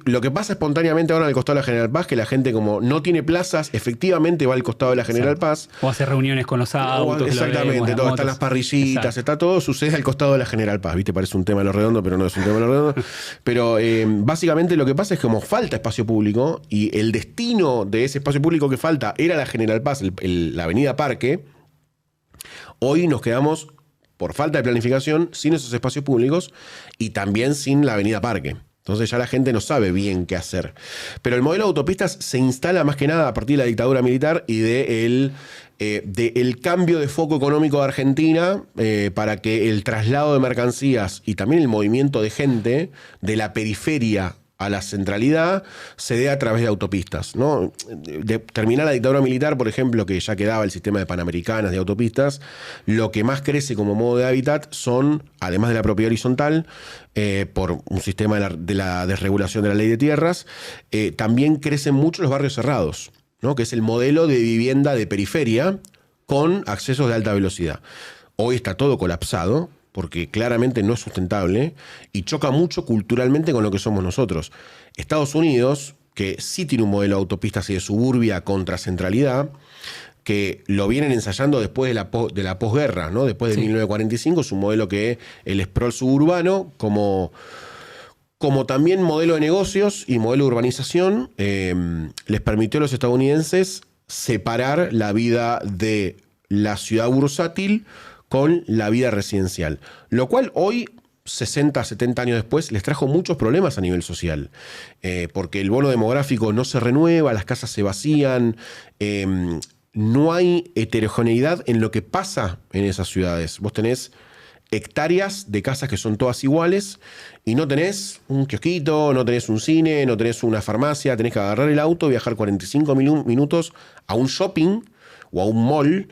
Lo que pasa espontáneamente ahora en el costado de la General Paz, que la gente como no tiene plazas, efectivamente va al costado de la General Paz. O hacer reuniones con los autos. Exactamente, todo, están las parrillitas, Exacto. está todo, sucede al costado de la General Paz. ¿Viste? Parece un tema de lo redondo, pero no es un tema de lo redondo. Pero básicamente lo que pasa es que como falta espacio público y el destino de ese espacio público que falta era la General Paz, la avenida Parque, hoy nos quedamos, por falta de planificación, sin esos espacios públicos y también sin la avenida Parque. Entonces ya la gente no sabe bien qué hacer. Pero el modelo de autopistas se instala más que nada a partir de la dictadura militar y del cambio de foco económico de Argentina para que el traslado de mercancías y también el movimiento de gente de la periferia a la centralidad se dé a través de autopistas, ¿no? De terminar la dictadura militar, por ejemplo, que ya quedaba el sistema de panamericanas, de autopistas, lo que más crece como modo de hábitat son, además de la propiedad horizontal, por un sistema de la desregulación de la ley de tierras, también crecen mucho los barrios cerrados, ¿no? Que es el modelo de vivienda de periferia con accesos de alta velocidad. Hoy está todo colapsado, porque claramente no es sustentable y choca mucho culturalmente con lo que somos nosotros. Estados Unidos, que sí tiene un modelo de autopistas y de suburbia contra centralidad, que lo vienen ensayando después de la posguerra, ¿no? Después de 1945, es un modelo que el sprawl suburbano, como también modelo de negocios y modelo de urbanización, les permitió a los estadounidenses separar la vida de la ciudad bursátil con la vida residencial, lo cual hoy, 60, 70 años después, les trajo muchos problemas a nivel social, porque el bono demográfico no se renueva, las casas se vacían, no hay heterogeneidad en lo que pasa en esas ciudades. Vos tenés hectáreas de casas que son todas iguales y no tenés un kiosquito, no tenés un cine, no tenés una farmacia, tenés que agarrar el auto, viajar 45 minutos a un shopping o a un mall,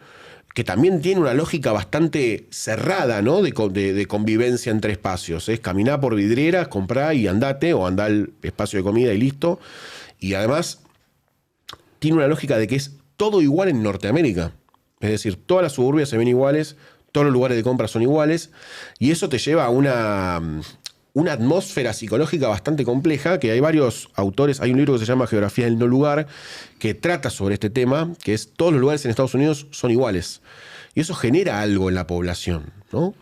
que también tiene una lógica bastante cerrada, ¿no? de convivencia entre espacios. Es caminar por vidrieras, comprar y andate, o andar al espacio de comida y listo. Y además tiene una lógica de que es todo igual en Norteamérica. Es decir, todas las suburbias se ven iguales, todos los lugares de compra son iguales, y eso te lleva a una atmósfera psicológica bastante compleja, que hay varios autores, hay un libro que se llama Geografía del no lugar, que trata sobre este tema, que es todos los lugares en Estados Unidos son iguales. Y eso genera algo en la población, ¿no?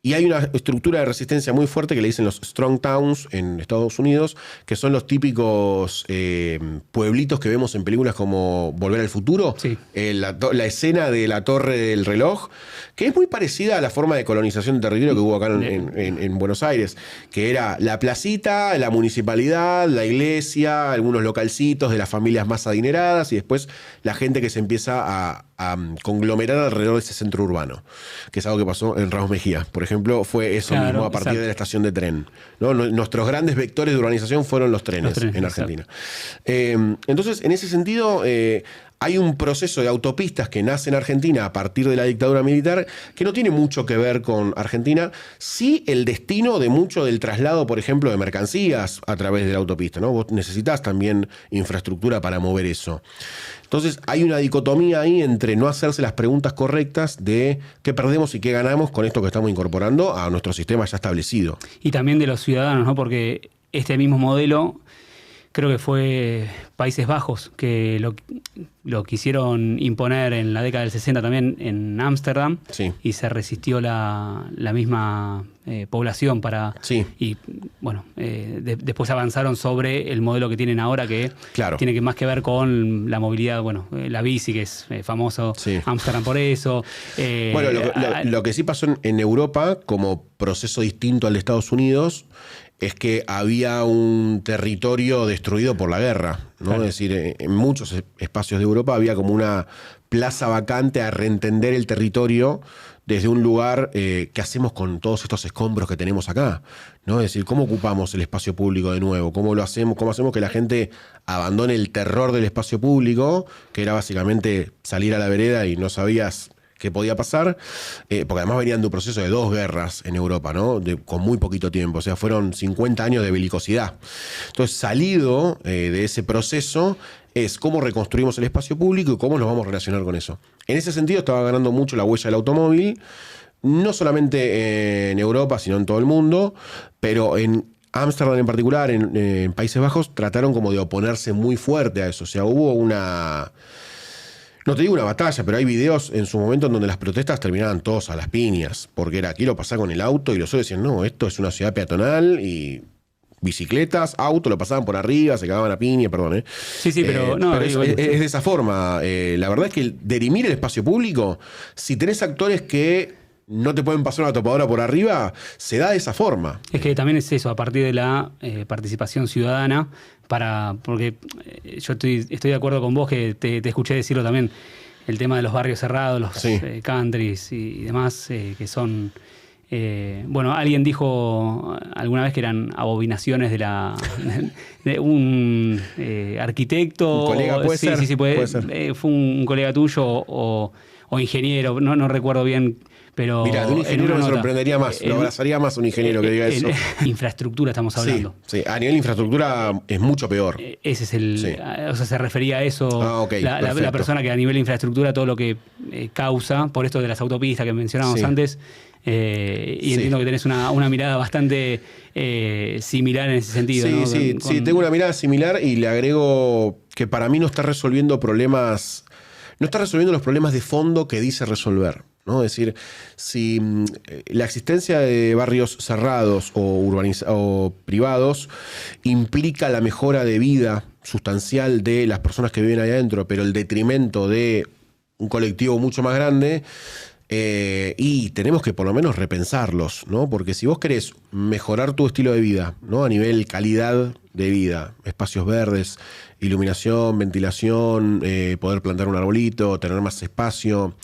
Y hay una estructura de resistencia muy fuerte que le dicen los strong towns en Estados Unidos, que son los típicos pueblitos que vemos en películas como Volver al Futuro. Sí. La escena de la Torre del Reloj, que es muy parecida a la forma de colonización de territorio que hubo acá en Buenos Aires, que era la placita, la municipalidad, la iglesia, algunos localcitos de las familias más adineradas y después la gente que se empieza a conglomerar alrededor de ese centro urbano, que es algo que pasó en Ramos Mejía. Por ejemplo, fue eso mismo a partir de la estación de tren, ¿no? Nuestros grandes vectores de urbanización fueron los trenes en Argentina. Entonces, en ese sentido, hay un proceso de autopistas que nace en Argentina a partir de la dictadura militar que no tiene mucho que ver con Argentina. Sí, el destino de mucho del traslado, por ejemplo, de mercancías a través de la autopista, ¿no? Vos necesitas también infraestructura para mover eso. Entonces hay una dicotomía ahí entre no hacerse las preguntas correctas de qué perdemos y qué ganamos con esto que estamos incorporando a nuestro sistema ya establecido. Y también de los ciudadanos, ¿no? Porque este mismo modelo creo que fue Países Bajos que lo quisieron imponer en la década del 60 también en Ámsterdam, Sí. y se resistió la misma población para... Sí. Y bueno, después avanzaron sobre el modelo que tienen ahora, que Claro. tiene más que ver con la movilidad, la bici, que es famoso Sí. Ámsterdam por eso. Bueno, lo que sí pasó en Europa, como proceso distinto al de Estados Unidos, es que había un territorio destruido por la guerra, ¿no? Claro. Es decir, en muchos espacios de Europa había como una plaza vacante a reentender el territorio desde un lugar ¿qué hacemos con todos estos escombros que tenemos acá? ¿No? Es decir, ¿cómo ocupamos el espacio público de nuevo? ¿Cómo lo hacemos? ¿Cómo hacemos que la gente abandone el terror del espacio público, que era básicamente salir a la vereda y no sabías qué podía pasar? Porque además venían de un proceso de 2 guerras en Europa, ¿no? Con muy poquito tiempo, o sea, fueron 50 años de belicosidad. Entonces, salido de ese proceso, es cómo reconstruimos el espacio público y cómo nos vamos a relacionar con eso. En ese sentido, estaba ganando mucho la huella del automóvil, no solamente en Europa, sino en todo el mundo, pero en Ámsterdam en particular, en Países Bajos, trataron como de oponerse muy fuerte a eso. O sea, hubo una... No te digo una batalla, pero hay videos en su momento en donde las protestas terminaban todos a las piñas, porque era aquí lo pasaba con el auto y los otros decían, no, esto es una ciudad peatonal y bicicletas, auto, lo pasaban por arriba, se cagaban a piña, perdón. Sí, pero no. Pero es de esa forma. La verdad es que derimir el espacio público, si tenés actores que no te pueden pasar una topadora por arriba, se da de esa forma. Es que también es eso, a partir de la participación ciudadana, porque yo estoy de acuerdo con vos, que te escuché decirlo también, el tema de los barrios cerrados, los Sí. countries y demás, que son... bueno, alguien dijo alguna vez que eran abominaciones de un arquitecto. Un colega, puede ser. Sí, puede ser. Fue un colega tuyo o ingeniero, no recuerdo bien. Pero Mira, de un ingeniero me sorprendería más, lo abrazaría más un ingeniero que diga eso. Infraestructura estamos hablando. Sí, a nivel de infraestructura es mucho peor. Ese es el... Sí. O sea, se refería a eso, Okay, la persona que a nivel de infraestructura, todo lo que causa, por esto de las autopistas que mencionábamos Sí. antes, y entiendo que tenés una mirada bastante similar en ese sentido. Sí, ¿no? sí, tengo una mirada similar y le agrego que para mí no está resolviendo los problemas de fondo que dice resolver, ¿no? Es decir, si la existencia de barrios cerrados o privados implica la mejora de vida sustancial de las personas que viven ahí adentro, pero el detrimento de un colectivo mucho más grande, y tenemos que por lo menos repensarlos, ¿no? Porque si vos querés mejorar tu estilo de vida, ¿no? A nivel calidad de vida, espacios verdes, iluminación, ventilación, poder plantar un arbolito, tener más espacio,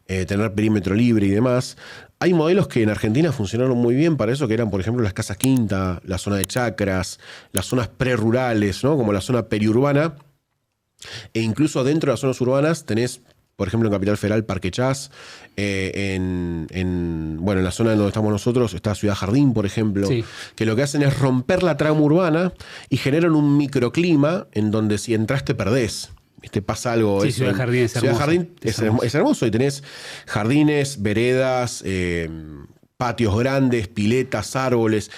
tener perímetro libre y demás. Hay modelos que en Argentina funcionaron muy bien para eso, que eran, por ejemplo, las casas quinta, la zona de chacras, las zonas prerurales, ¿no? Como la zona periurbana. E incluso dentro de las zonas urbanas tenés, por ejemplo, en Capital Federal, Parque Chas. En la zona donde estamos nosotros está Ciudad Jardín, por ejemplo, Sí. que lo que hacen es romper la trama urbana y generan un microclima en donde si entras te perdés. Pasa algo. Sí, Ciudad Jardín es hermoso. Ciudad Jardín es hermoso y tenés jardines, veredas, patios grandes, piletas, árboles.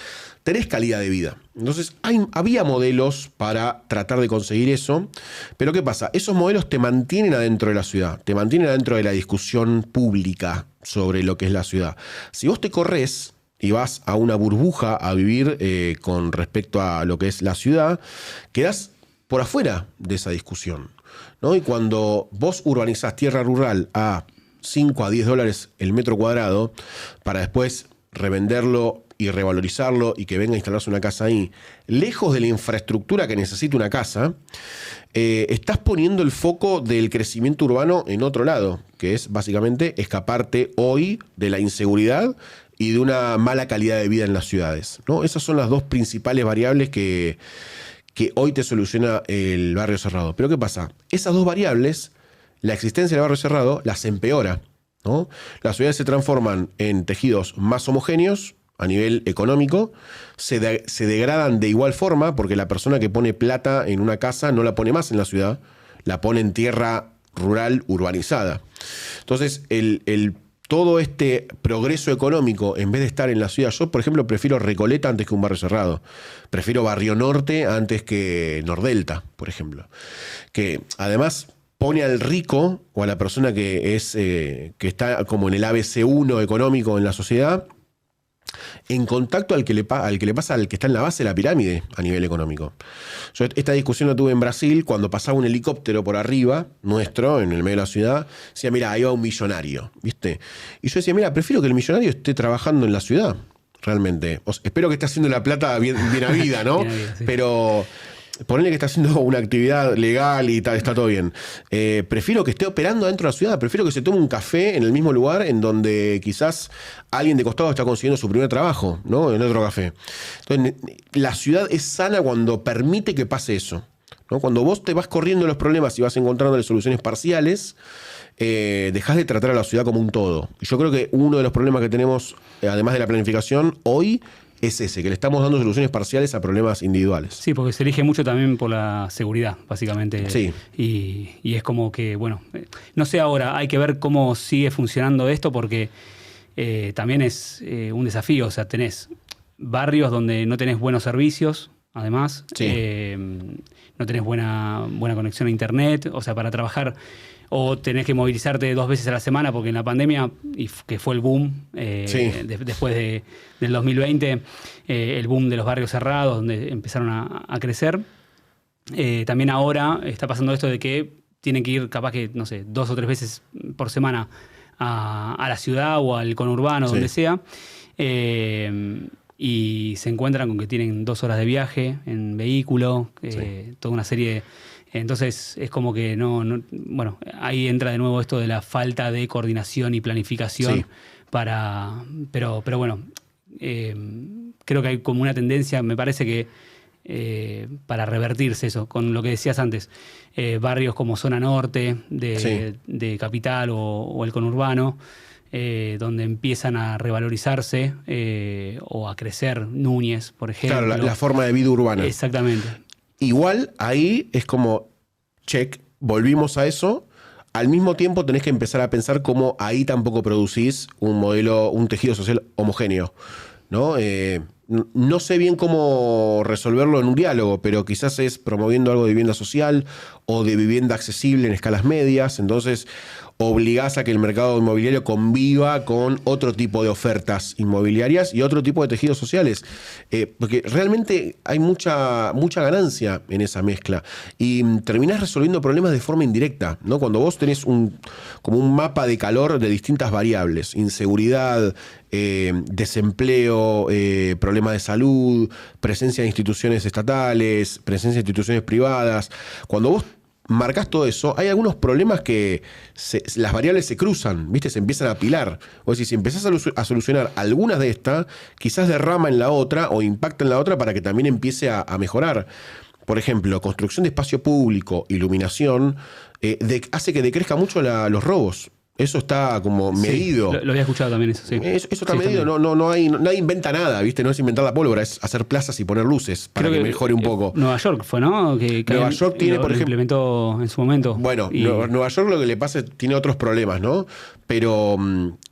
Tenés calidad de vida. Entonces, había modelos para tratar de conseguir eso, pero ¿qué pasa? Esos modelos te mantienen adentro de la ciudad, te mantienen adentro de la discusión pública sobre lo que es la ciudad. Si vos te corres y vas a una burbuja a vivir con respecto a lo que es la ciudad, quedás por afuera de esa discusión, ¿no? Y cuando vos urbanizás tierra rural a $5 a $10 el metro cuadrado, para después revenderlo y revalorizarlo y que venga a instalarse una casa ahí, lejos de la infraestructura que necesita una casa, estás poniendo el foco del crecimiento urbano en otro lado, que es básicamente escaparte hoy de la inseguridad y de una mala calidad de vida en las ciudades, ¿no? Esas son las dos principales variables que hoy te soluciona el barrio cerrado. Pero ¿qué pasa? Esas dos variables, la existencia del barrio cerrado, las empeora, ¿no? Las ciudades se transforman en tejidos más homogéneos a nivel económico, se degradan de igual forma porque la persona que pone plata en una casa no la pone más en la ciudad, la pone en tierra rural urbanizada. Entonces, todo este progreso económico, en vez de estar en la ciudad, yo, por ejemplo, prefiero Recoleta antes que un barrio cerrado. Prefiero Barrio Norte antes que Nordelta, por ejemplo. Que además, pone al rico o a la persona que está como en el ABC1 económico en la sociedad en contacto al que le pasa al que está en la base de la pirámide a nivel económico. Yo esta discusión la tuve en Brasil cuando pasaba un helicóptero por arriba nuestro, en el medio de la ciudad. Decía, mira, ahí va un millonario, ¿viste? Y yo decía, mira, prefiero que el millonario esté trabajando en la ciudad, realmente. Espero que esté haciendo la plata bien habida, ¿no? Bien habida, sí. Pero ponele que está haciendo una actividad legal y tal, está todo bien. Prefiero que esté operando dentro de la ciudad, prefiero que se tome un café en el mismo lugar en donde quizás alguien de costado está consiguiendo su primer trabajo, ¿no? En otro café. Entonces, la ciudad es sana cuando permite que pase eso, ¿no? Cuando vos te vas corriendo los problemas y vas encontrando soluciones parciales, dejás de tratar a la ciudad como un todo. Y yo creo que uno de los problemas que tenemos, además de la planificación, hoy es ese, que le estamos dando soluciones parciales a problemas individuales. Sí, porque se elige mucho también por la seguridad, básicamente. Sí. Y es como que, bueno, no sé ahora, hay que ver cómo sigue funcionando esto, porque también es un desafío. O sea, tenés barrios donde no tenés buenos servicios, además. Sí. No tenés buena conexión a internet. O sea, para trabajar, o tenés que movilizarte 2 veces a la semana, porque en la pandemia, y que fue el boom, después del 2020, el boom de los barrios cerrados, donde empezaron a crecer. También ahora está pasando esto de que tienen que ir capaz que, no sé, 2 o 3 veces por semana a la ciudad o al conurbano, donde sea. Y se encuentran con que tienen 2 horas de viaje en vehículo, toda una serie de... Entonces es como que bueno, ahí entra de nuevo esto de la falta de coordinación y planificación. Sí. Pero bueno, creo que hay como una tendencia, me parece que para revertirse eso, con lo que decías antes, barrios como zona norte de Capital o el conurbano, donde empiezan a revalorizarse o a crecer Núñez, por ejemplo. Claro, la forma de vida urbana. Exactamente. Igual ahí es como, check, volvimos a eso. Al mismo tiempo tenés que empezar a pensar cómo ahí tampoco producís un tejido social homogéneo, ¿no? No sé bien cómo resolverlo en un diálogo, pero quizás es promoviendo algo de vivienda social o de vivienda accesible en escalas medias. Entonces obligás a que el mercado inmobiliario conviva con otro tipo de ofertas inmobiliarias y otro tipo de tejidos sociales. Porque realmente hay mucha ganancia en esa mezcla. Y terminás resolviendo problemas de forma indirecta, ¿no? Cuando vos tenés como un mapa de calor de distintas variables, inseguridad, desempleo, problemas de salud, presencia de instituciones estatales, presencia de instituciones privadas. Cuando vos marcás todo eso, hay algunos problemas que las variables se cruzan, ¿viste? Se empiezan a apilar. O sea, si empezás a solucionar algunas de estas, quizás derrama en la otra o impacta en la otra para que también empiece a mejorar. Por ejemplo, construcción de espacio público, iluminación, hace que decrezca mucho los robos. Eso está como medido. Sí, lo había escuchado también eso, sí. Eso está medido, nadie inventa nada, ¿viste? No es inventar la pólvora, es hacer plazas y poner luces para que mejore un poco. Nueva York fue, ¿no? Nueva York tiene, por ejemplo, implementó en su momento. Bueno, Nueva York lo que le pasa tiene otros problemas, ¿no? Pero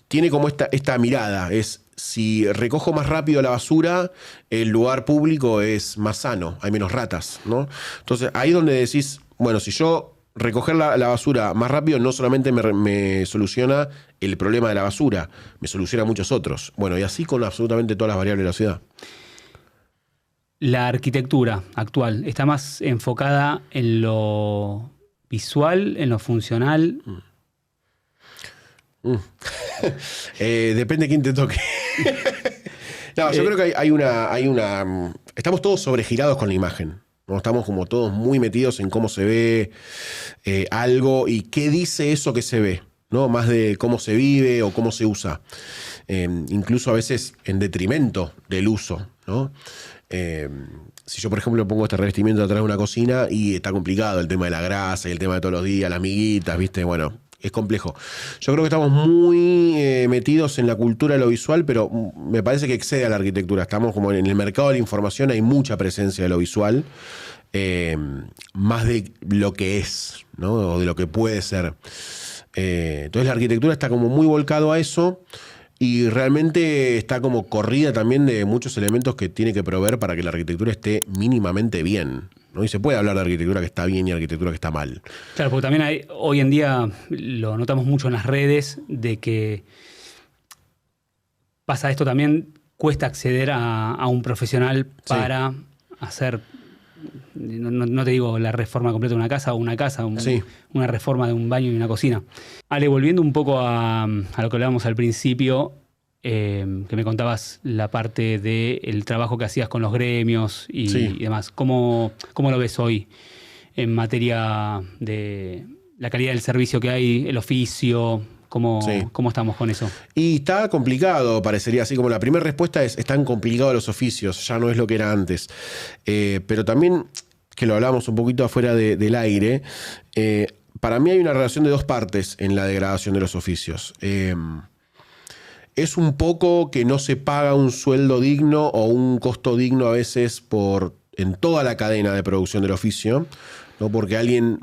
tiene como esta mirada, si recojo más rápido la basura, el lugar público es más sano, hay menos ratas, ¿no? Entonces, ahí es donde decís, bueno, si yo recoger la basura más rápido no solamente me soluciona el problema de la basura, me soluciona muchos otros. Bueno, y así con absolutamente todas las variables de la ciudad. La arquitectura actual está más enfocada en lo visual, en lo funcional. Depende de quién te toque. No, yo creo que hay una... Estamos todos sobregirados con la imagen. ¿No? Estamos como todos muy metidos en cómo se ve algo y qué dice eso que se ve, ¿no? Más de cómo se vive o cómo se usa. Incluso a veces en detrimento del uso, ¿no? Si yo, por ejemplo, pongo este revestimiento atrás de una cocina y está complicado el tema de la grasa y el tema de todos los días, las miguitas, ¿viste? Bueno, es complejo. Yo creo que estamos muy metidos en la cultura de lo visual, pero me parece que excede a la arquitectura. Estamos como en el mercado de la información, hay mucha presencia de lo visual, más de lo que es, ¿no? O de lo que puede ser. Entonces la arquitectura está como muy volcado a eso y realmente está como corrida también de muchos elementos que tiene que proveer para que la arquitectura esté mínimamente bien, ¿no? Y se puede hablar de arquitectura que está bien y arquitectura que está mal. Claro, porque también hoy en día lo notamos mucho en las redes, de que pasa esto también, cuesta acceder a un profesional para hacer, no te digo la reforma completa de una casa, una reforma de un baño y una cocina. Ale, volviendo un poco a lo que hablábamos al principio, que me contabas la parte del trabajo que hacías con los gremios y demás. ¿Cómo lo ves hoy en materia de la calidad del servicio que hay, el oficio? ¿Cómo estamos con eso? Y está complicado, parecería así, como la primera respuesta es, están complicados los oficios, ya no es lo que era antes. Pero también, que lo hablamos un poquito afuera del aire, para mí hay una relación de dos partes en la degradación de los oficios. Es un poco que no se paga un sueldo digno o un costo digno a veces en toda la cadena de producción del oficio, ¿no? Porque alguien,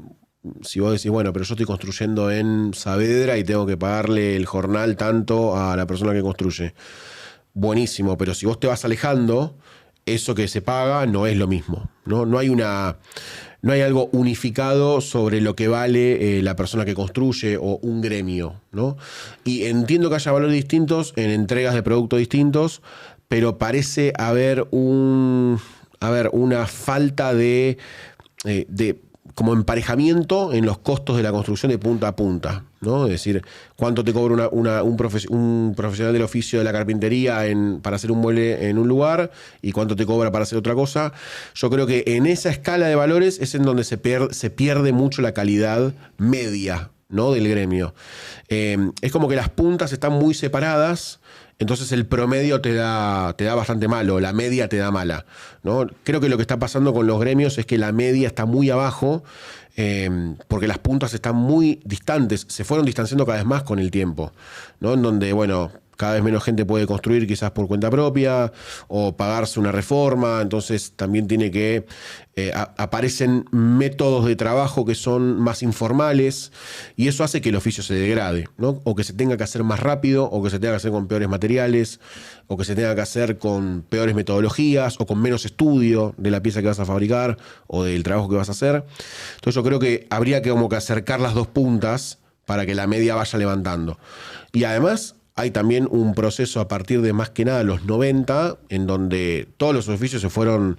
si vos decís, bueno, pero yo estoy construyendo en Saavedra y tengo que pagarle el jornal tanto a la persona que construye. Buenísimo, pero si vos te vas alejando, eso que se paga no es lo mismo, ¿no? No hay algo unificado sobre lo que vale la persona que construye o un gremio, ¿no? Y entiendo que haya valores distintos en entregas de productos distintos, pero parece haber una falta de como emparejamiento en los costos de la construcción de punta a punta, ¿no? Es decir, cuánto te cobra un profesional del oficio de la carpintería para hacer un mueble en un lugar y cuánto te cobra para hacer otra cosa. Yo creo que en esa escala de valores es en donde se pierde mucho la calidad media, ¿no? Del gremio. Es como que las puntas están muy separadas. Entonces el promedio te da bastante malo, la media te da mala, ¿no? Creo que lo que está pasando con los gremios es que la media está muy abajo, porque las puntas están muy distantes, se fueron distanciando cada vez más con el tiempo, ¿no? En donde, bueno, cada vez menos gente puede construir quizás por cuenta propia o pagarse una reforma, entonces también tiene que aparecen métodos de trabajo que son más informales y eso hace que el oficio se degrade, ¿no? O que se tenga que hacer más rápido, o que se tenga que hacer con peores materiales, o que se tenga que hacer con peores metodologías o con menos estudio de la pieza que vas a fabricar o del trabajo que vas a hacer. Entonces yo creo que habría que como que acercar las dos puntas para que la media vaya levantando. Y además hay también un proceso a partir de más que nada los 90, en donde todos los oficios se fueron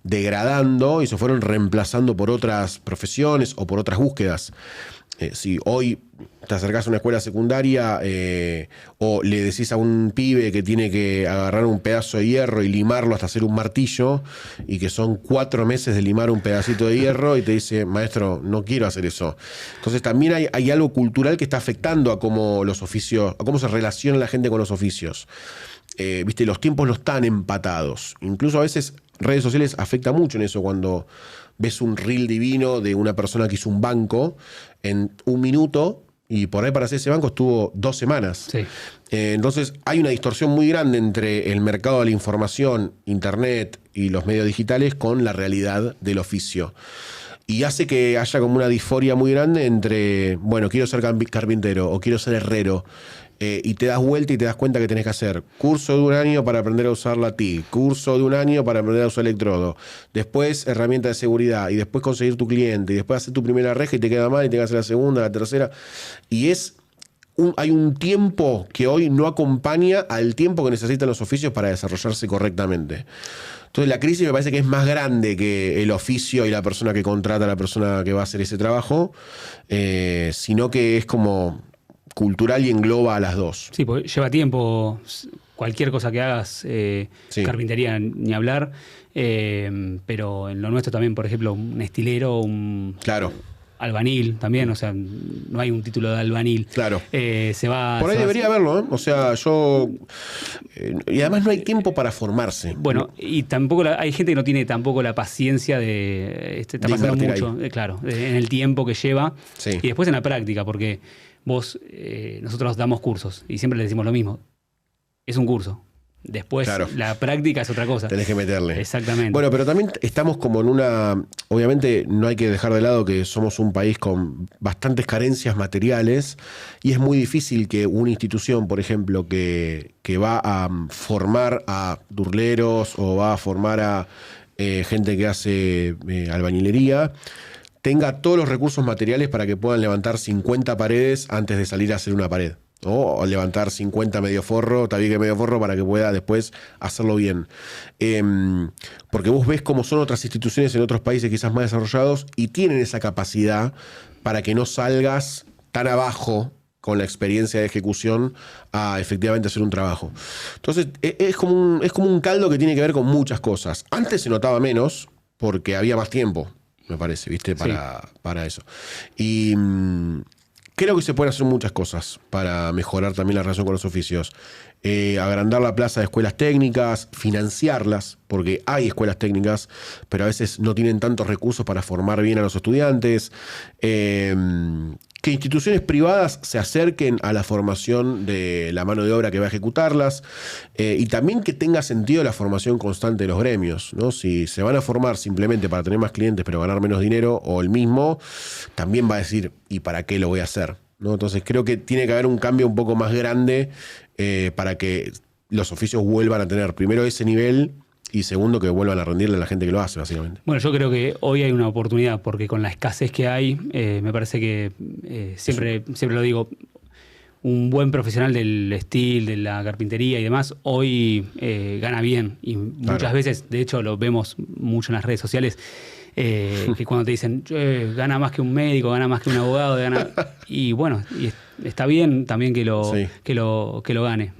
degradando y se fueron reemplazando por otras profesiones o por otras búsquedas. Si hoy te acercás a una escuela secundaria o le decís a un pibe que tiene que agarrar un pedazo de hierro y limarlo hasta hacer un martillo, y que son 4 meses de limar un pedacito de hierro, y te dice, maestro, no quiero hacer eso. Entonces también hay algo cultural que está afectando a cómo los oficios, a cómo se relaciona la gente con los oficios. Viste, los tiempos no están empatados. Incluso a veces redes sociales afecta mucho en eso, cuando ves un reel divino de una persona que hizo un banco en 1 minuto y por ahí para hacer ese banco estuvo 2 semanas. Sí. Entonces hay una distorsión muy grande entre el mercado de la información, internet y los medios digitales con la realidad del oficio. Y hace que haya como una disforia muy grande entre, bueno, quiero ser carpintero o quiero ser herrero. Y te das vuelta y te das cuenta que tenés que hacer curso de 1 año para aprender a usar la TIG, curso de 1 año para aprender a usar electrodo, después herramienta de seguridad, y después conseguir tu cliente, y después hacer tu primera reja y te queda mal y te que hacer la segunda, la tercera. Y hay un tiempo que hoy no acompaña al tiempo que necesitan los oficios para desarrollarse correctamente. Entonces la crisis me parece que es más grande que el oficio y la persona que contrata a la persona que va a hacer ese trabajo, sino que es como cultural y engloba a las dos. Sí, porque lleva tiempo. Cualquier cosa que hagas, carpintería ni hablar, pero en lo nuestro también, por ejemplo, un estilero, claro, albanil también, o sea, no hay un título de albanil. Claro. Se va. Por ahí debería haberlo, ¿eh? O sea, y además no hay tiempo para formarse. Bueno, y tampoco hay gente que no tiene tampoco la paciencia está pasando mucho, claro, en el tiempo que lleva. Sí. Y después en la práctica, porque nosotros damos cursos y siempre le decimos lo mismo. Es un curso. Después la práctica es otra cosa. Tenés que meterle. Exactamente. Bueno, pero también estamos como en una... Obviamente no hay que dejar de lado que somos un país con bastantes carencias materiales y es muy difícil que una institución, por ejemplo, que va a formar a durleros o va a formar a gente que hace albañilería, tenga todos los recursos materiales para que puedan levantar 50 paredes antes de salir a hacer una pared. O levantar 50 medio forro, tabique medio forro, para que pueda después hacerlo bien. Porque vos ves cómo son otras instituciones en otros países quizás más desarrollados y tienen esa capacidad para que no salgas tan abajo con la experiencia de ejecución a efectivamente hacer un trabajo. Entonces, es como un caldo que tiene que ver con muchas cosas. Antes se notaba menos porque había más tiempo, me parece, ¿viste? Para eso. Y creo que se pueden hacer muchas cosas para mejorar también la relación con los oficios. Agrandar la plaza de escuelas técnicas, financiarlas, porque hay escuelas técnicas, pero a veces no tienen tantos recursos para formar bien a los estudiantes. Que instituciones privadas se acerquen a la formación de la mano de obra que va a ejecutarlas, y también que tenga sentido la formación constante de los gremios, ¿no? Si se van a formar simplemente para tener más clientes pero ganar menos dinero o el mismo, también va a decir, ¿y para qué lo voy a hacer? ¿No? Entonces creo que tiene que haber un cambio un poco más grande para que los oficios vuelvan a tener primero ese nivel y segundo que vuelvan a rendirle a la gente que lo hace, básicamente. Bueno, yo creo que hoy hay una oportunidad porque con la escasez que hay, me parece que siempre lo digo, un buen profesional del steel, de la carpintería y demás, hoy gana bien y muchas veces, de hecho lo vemos mucho en las redes sociales, que cuando te dicen gana más que un médico, gana más que un abogado, y bueno, y está bien también que lo gane.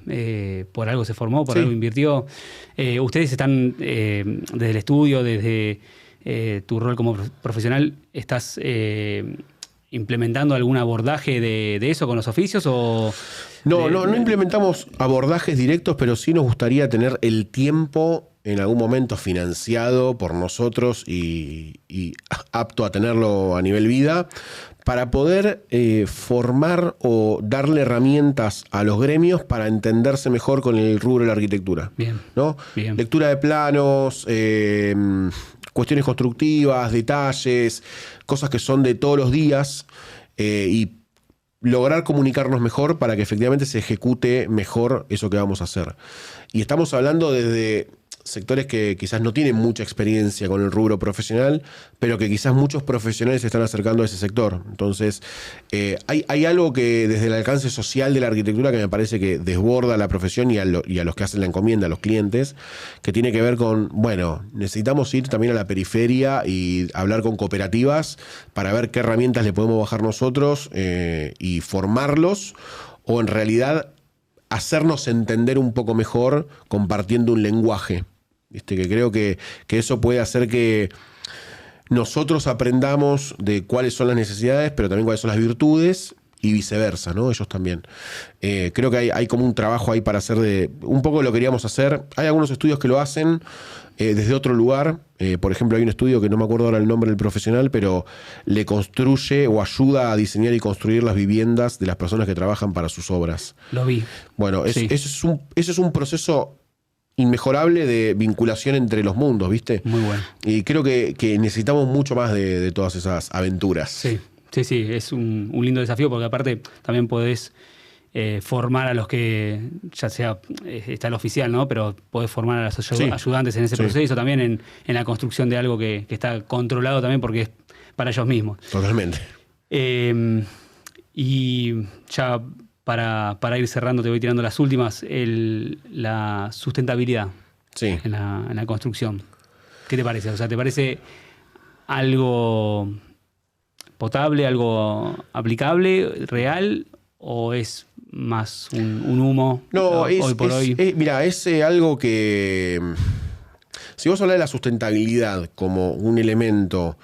Por algo se formó, por algo invirtió. Ustedes están desde el estudio, desde tu rol como profesional, ¿estás implementando algún abordaje de eso con los oficios? No implementamos abordajes directos, pero sí nos gustaría tener el tiempo en algún momento financiado por nosotros y apto a tenerlo a nivel vida, para poder formar o darle herramientas a los gremios para entenderse mejor con el rubro de la arquitectura. Bien. ¿No? Bien. Lectura de planos, cuestiones constructivas, detalles, cosas que son de todos los días, y lograr comunicarnos mejor para que efectivamente se ejecute mejor eso que vamos a hacer. Y estamos hablando desde sectores que quizás no tienen mucha experiencia con el rubro profesional, pero que quizás muchos profesionales se están acercando a ese sector. Entonces, hay algo que desde el alcance social de la arquitectura que me parece que desborda la profesión y a los que hacen la encomienda, a los clientes, que tiene que ver con, bueno, necesitamos ir también a la periferia y hablar con cooperativas para ver qué herramientas le podemos bajar nosotros y formarlos, o en realidad hacernos entender un poco mejor compartiendo un lenguaje. ¿Viste? Que creo que eso puede hacer que nosotros aprendamos de cuáles son las necesidades, pero también cuáles son las virtudes, y viceversa, ¿no? Ellos también. Creo que hay como un trabajo ahí para hacer un poco lo que queríamos hacer. Hay algunos estudios que lo hacen desde otro lugar. Por ejemplo, hay un estudio que no me acuerdo ahora el nombre del profesional, pero le construye o ayuda a diseñar y construir las viviendas de las personas que trabajan para sus obras. Lo vi. Bueno, Sí. eso es un proceso inmejorable de vinculación entre los mundos, ¿viste? Muy bueno. Y creo que necesitamos mucho más de todas esas aventuras. Sí, es un lindo desafío porque aparte también podés formar a los que, ya sea, está el oficial, ¿no? Pero podés formar a los ayudantes en ese proceso, también en la construcción de algo que está controlado también porque es para ellos mismos. Totalmente. Y ya para ir cerrando, te voy tirando las últimas, la sustentabilidad en la construcción. ¿Qué te parece? O sea, ¿te parece algo potable, algo aplicable, real, o es más un humo? No, hoy por hoy. Mira, es algo que, si vos hablas de la sustentabilidad como un elemento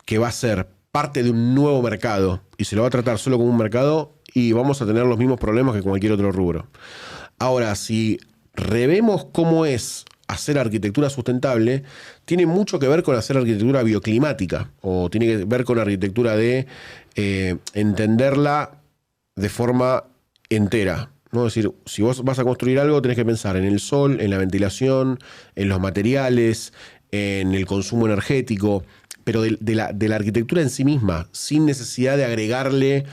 que va a ser parte de un nuevo mercado y se lo va a tratar solo como un mercado, y vamos a tener los mismos problemas que cualquier otro rubro. Ahora, si revemos cómo es hacer arquitectura sustentable, tiene mucho que ver con hacer arquitectura bioclimática, o tiene que ver con arquitectura de entenderla de forma entera, ¿no? Es decir, si vos vas a construir algo, tenés que pensar en el sol, en la ventilación, en los materiales, en el consumo energético, pero de la arquitectura en sí misma, sin necesidad de agregarle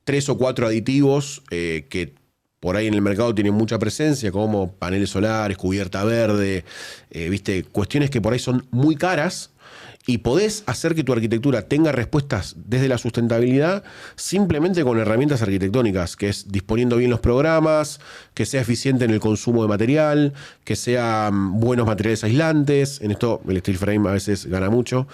3 o 4 aditivos que por ahí en el mercado tienen mucha presencia, como paneles solares, cubierta verde, ¿viste? Cuestiones que por ahí son muy caras y podés hacer que tu arquitectura tenga respuestas desde la sustentabilidad simplemente con herramientas arquitectónicas, que es disponiendo bien los programas, que sea eficiente en el consumo de material, que sean buenos materiales aislantes. En esto el steel frame a veces gana mucho.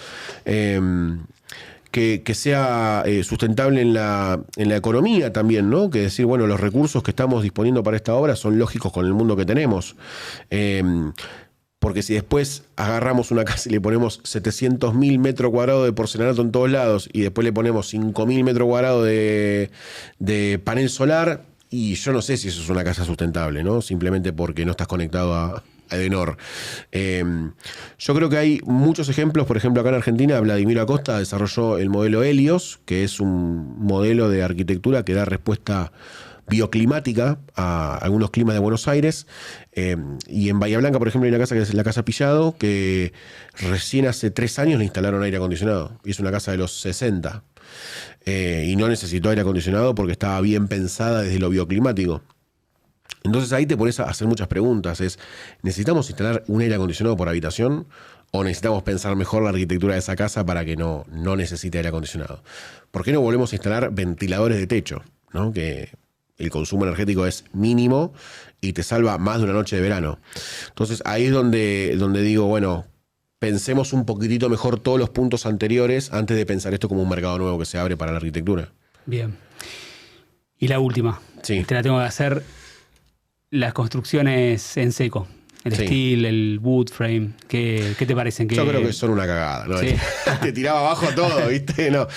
Que sea sustentable en la economía también, ¿no? Que decir, bueno, los recursos que estamos disponiendo para esta obra son lógicos con el mundo que tenemos. Porque si después agarramos una casa y le ponemos 700.000 metros cuadrados de porcelanato en todos lados y después le ponemos 5.000 metros cuadrados de panel solar, y yo no sé si eso es una casa sustentable, ¿no? Simplemente porque no estás conectado a Edenor. Yo creo que hay muchos ejemplos. Por ejemplo, acá en Argentina, Vladimiro Acosta desarrolló el modelo Helios, que es un modelo de arquitectura que da respuesta bioclimática a algunos climas de Buenos Aires. Y en Bahía Blanca, por ejemplo, hay una casa que es la Casa Pillado, que recién hace 3 años le instalaron aire acondicionado. Y es una casa de los 60. Y no necesitó aire acondicionado porque estaba bien pensada desde lo bioclimático. Entonces ahí te pones a hacer muchas preguntas. ¿Necesitamos instalar un aire acondicionado por habitación? ¿O necesitamos pensar mejor la arquitectura de esa casa para que no necesite aire acondicionado? ¿Por qué no volvemos a instalar ventiladores de techo, ¿no? Que el consumo energético es mínimo y te salva más de una noche de verano. Entonces ahí es donde digo, bueno, pensemos un poquitito mejor todos los puntos anteriores antes de pensar esto como un mercado nuevo que se abre para la arquitectura. Bien. Y la última. Sí. Te la tengo que hacer. Las construcciones en seco. El steel, el wood frame, ¿qué te parecen? Yo creo que son una cagada, ¿no? Sí. Te tiraba abajo todo, ¿viste? No,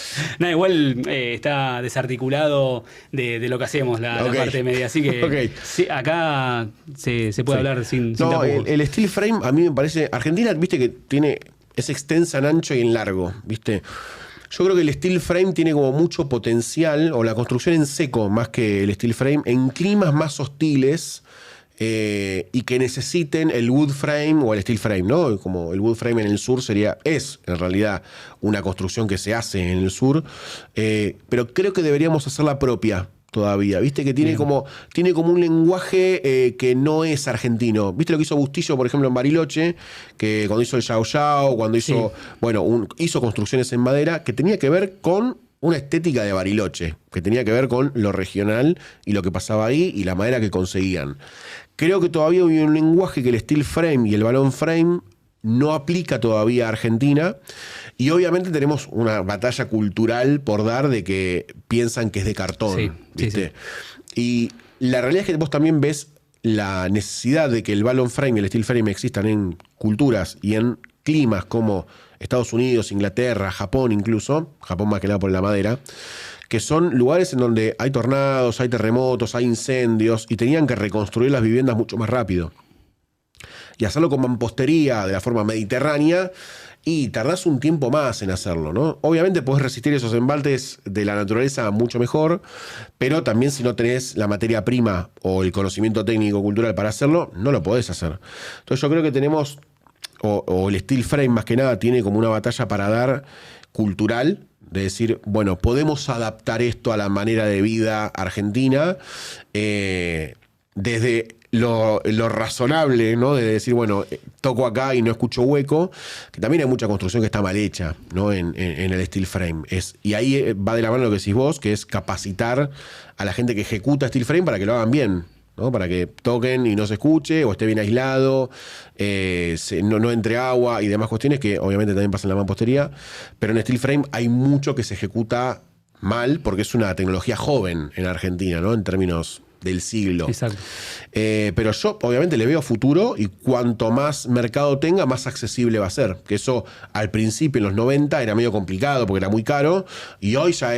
igual está desarticulado de lo que hacemos, la parte media. Así que sí, acá se puede hablar sin tapujos. El steel frame a mí me parece... Argentina, viste que es extensa en ancho y en largo, ¿viste? Yo creo que el steel frame tiene como mucho potencial, o la construcción en seco más que el steel frame, en climas más hostiles y que necesiten el wood frame o el steel frame, ¿no? Como el wood frame en el sur es en realidad una construcción que se hace en el sur, pero creo que deberíamos hacerla propia todavía, ¿viste? Que tiene como un lenguaje que no es argentino. ¿Viste lo que hizo Bustillo, por ejemplo, en Bariloche? Que cuando hizo el Yao Yao, cuando hizo, hizo construcciones en madera, que tenía que ver con una estética de Bariloche, que tenía que ver con lo regional y lo que pasaba ahí y la madera que conseguían. Creo que todavía hay un lenguaje que el steel frame y el balloon frame no aplica todavía a Argentina. Y obviamente tenemos una batalla cultural por dar de que piensan que es de cartón, ¿viste? Y la realidad es que vos también ves la necesidad de que el balloon frame y el steel frame existan en culturas y en climas como Estados Unidos, Inglaterra, Japón incluso, Japón más que nada por la madera, que son lugares en donde hay tornados, hay terremotos, hay incendios y tenían que reconstruir las viviendas mucho más rápido. Y hacerlo con mampostería de la forma mediterránea, y tardás un tiempo más en hacerlo, ¿no? Obviamente podés resistir esos embaltes de la naturaleza mucho mejor, pero también si no tenés la materia prima o el conocimiento técnico cultural para hacerlo, no lo podés hacer. Entonces yo creo que tenemos, o el steel frame más que nada, tiene como una batalla para dar cultural, de decir, bueno, podemos adaptar esto a la manera de vida argentina, desde lo razonable, ¿no? De decir, bueno, toco acá y no escucho hueco, que también hay mucha construcción que está mal hecha, ¿no? En el steel frame. Y ahí va de la mano lo que decís vos, que es capacitar a la gente que ejecuta steel frame para que lo hagan bien, ¿no? Para que toquen y no se escuche, o esté bien aislado, no entre agua y demás cuestiones que obviamente también pasan en la mampostería. Pero en steel frame hay mucho que se ejecuta mal porque es una tecnología joven en Argentina, ¿no? En términos del siglo. Exacto. Pero yo obviamente le veo futuro, y cuanto más mercado tenga, más accesible va a ser. Que eso al principio, en los 90, era medio complicado porque era muy caro, y hoy ya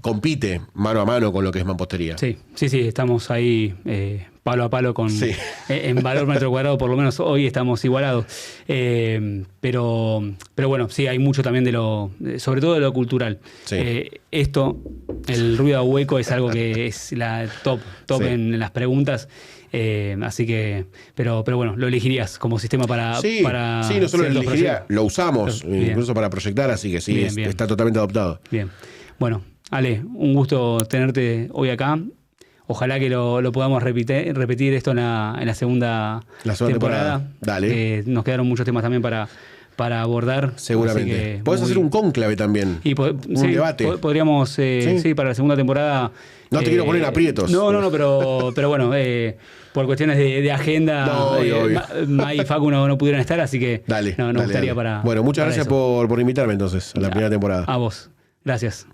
compite mano a mano con lo que es mampostería. Sí, estamos ahí palo a palo con en valor metro cuadrado, por lo menos hoy estamos igualados. Pero bueno, sí, hay mucho también sobre todo de lo cultural. Sí. El ruido a hueco es algo que es la top en las preguntas. Así que, pero bueno, lo elegirías como sistema para... Sí, no solo lo elegiría, lo usamos incluso para proyectar, así que sí, está totalmente adoptado. Bien. Bueno, Ale, un gusto tenerte hoy acá. ojalá que lo podamos repetir esto en la segunda temporada. Dale. Nos quedaron muchos temas también para abordar. Seguramente. Podés hacer un cónclave también. Un debate. Podríamos, ¿sí? Para la segunda temporada. No te quiero poner en aprietos. No, pero bueno, por cuestiones de agenda, obvio. Mai y Facu no pudieron estar, así que dale, nos gustaría para. Bueno, muchas gracias por invitarme entonces a la primera temporada. A vos. Gracias.